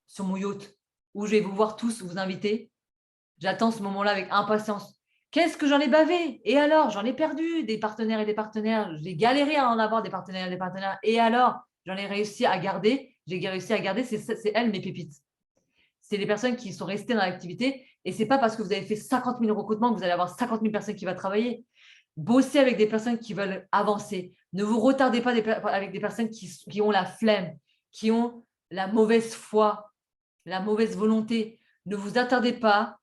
sur mon yacht où je vais vous voir tous, vous inviter. J'attends ce moment-là avec impatience. Qu'est-ce que j'en ai bavé? Et alors, j'en ai perdu des partenaires et des partenaires. J'ai galéré à en avoir des partenaires et des partenaires. Et alors, j'en ai réussi à garder. J'ai réussi à garder, c'est elles mes pépites. C'est les personnes qui sont restées dans l'activité. Et ce n'est pas parce que vous avez fait 50 000 recrutements que vous allez avoir 50 000 personnes qui vont travailler. Bossez avec des personnes qui veulent avancer. Ne vous retardez pas avec des personnes qui ont la flemme, qui ont la mauvaise foi, la mauvaise volonté. Ne vous attardez pas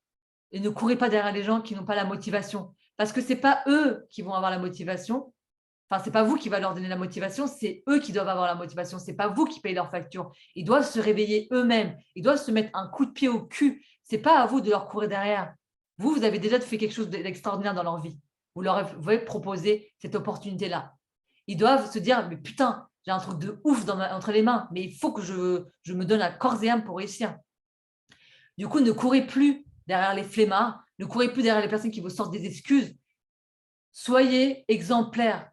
et ne courez pas derrière les gens qui n'ont pas la motivation. Parce que ce n'est pas eux qui vont avoir la motivation. Enfin, ce n'est pas vous qui va leur donner la motivation, c'est eux qui doivent avoir la motivation. Ce n'est pas vous qui payez leurs factures. Ils doivent se réveiller eux-mêmes. Ils doivent se mettre un coup de pied au cul. Ce n'est pas à vous de leur courir derrière. Vous avez déjà fait quelque chose d'extraordinaire dans leur vie. Vous leur avez proposé cette opportunité-là. Ils doivent se dire, mais putain, j'ai un truc de ouf entre les mains, mais il faut que je me donne à corps et âme pour réussir. Du coup, ne courez plus derrière les flemmards, ne courez plus derrière les personnes qui vous sortent des excuses. Soyez exemplaires.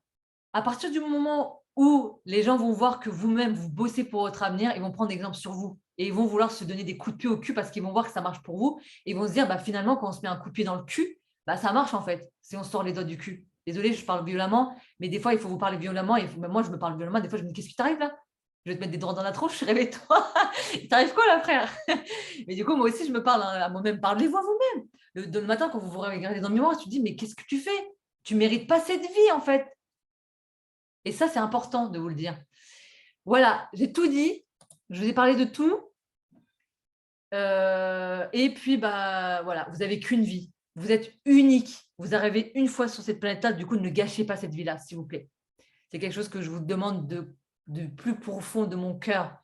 À partir du moment où les gens vont voir que vous-même, vous bossez pour votre avenir, ils vont prendre exemple sur vous et ils vont vouloir se donner des coups de pied au cul parce qu'ils vont voir que ça marche pour vous. Et ils vont se dire, bah, finalement, quand on se met un coup de pied dans le cul, bah, ça marche en fait, si on sort les doigts du cul. Désolée, je parle violemment, mais des fois, il faut vous parler violemment. Et moi, je me parle violemment. Des fois, je me dis, qu'est-ce qui t'arrive là? Je vais te mettre des droits dans la tronche, réveille-toi. Il t'arrive quoi là, frère? Mais du coup, moi aussi, je me parle à moi-même. Parlez-vous à vous-même. Le matin, quand vous vous regardez dans le miroir, tu te dis, mais qu'est-ce que tu fais? Tu ne mérites pas cette vie, en fait. Et ça, c'est important de vous le dire. Voilà, j'ai tout dit. Je vous ai parlé de tout. Et puis, bah, voilà, vous n'avez qu'une vie. Vous êtes unique. Vous arrivez une fois sur cette planète-là. Du coup, ne gâchez pas cette vie-là, s'il vous plaît. C'est quelque chose que je vous demande de plus profond de mon cœur.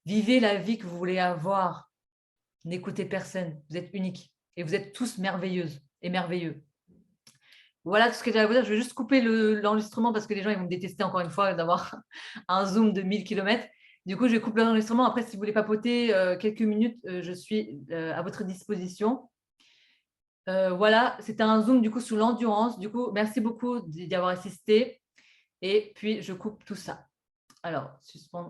Vivez la vie que vous voulez avoir. N'écoutez personne. Vous êtes unique. Et vous êtes tous merveilleuses et merveilleux. Voilà tout ce que j'avais à vous dire. Je vais juste couper l'enregistrement parce que les gens ils vont me détester encore une fois d'avoir un zoom de 1000 km. Du coup, je coupe l'enregistrement. Après, si vous voulez papoter quelques minutes, je suis à votre disposition. Voilà, c'était un zoom du coup sur l'endurance. Du coup, merci beaucoup d'y avoir assisté. Et puis, je coupe tout ça. Alors, suspendre.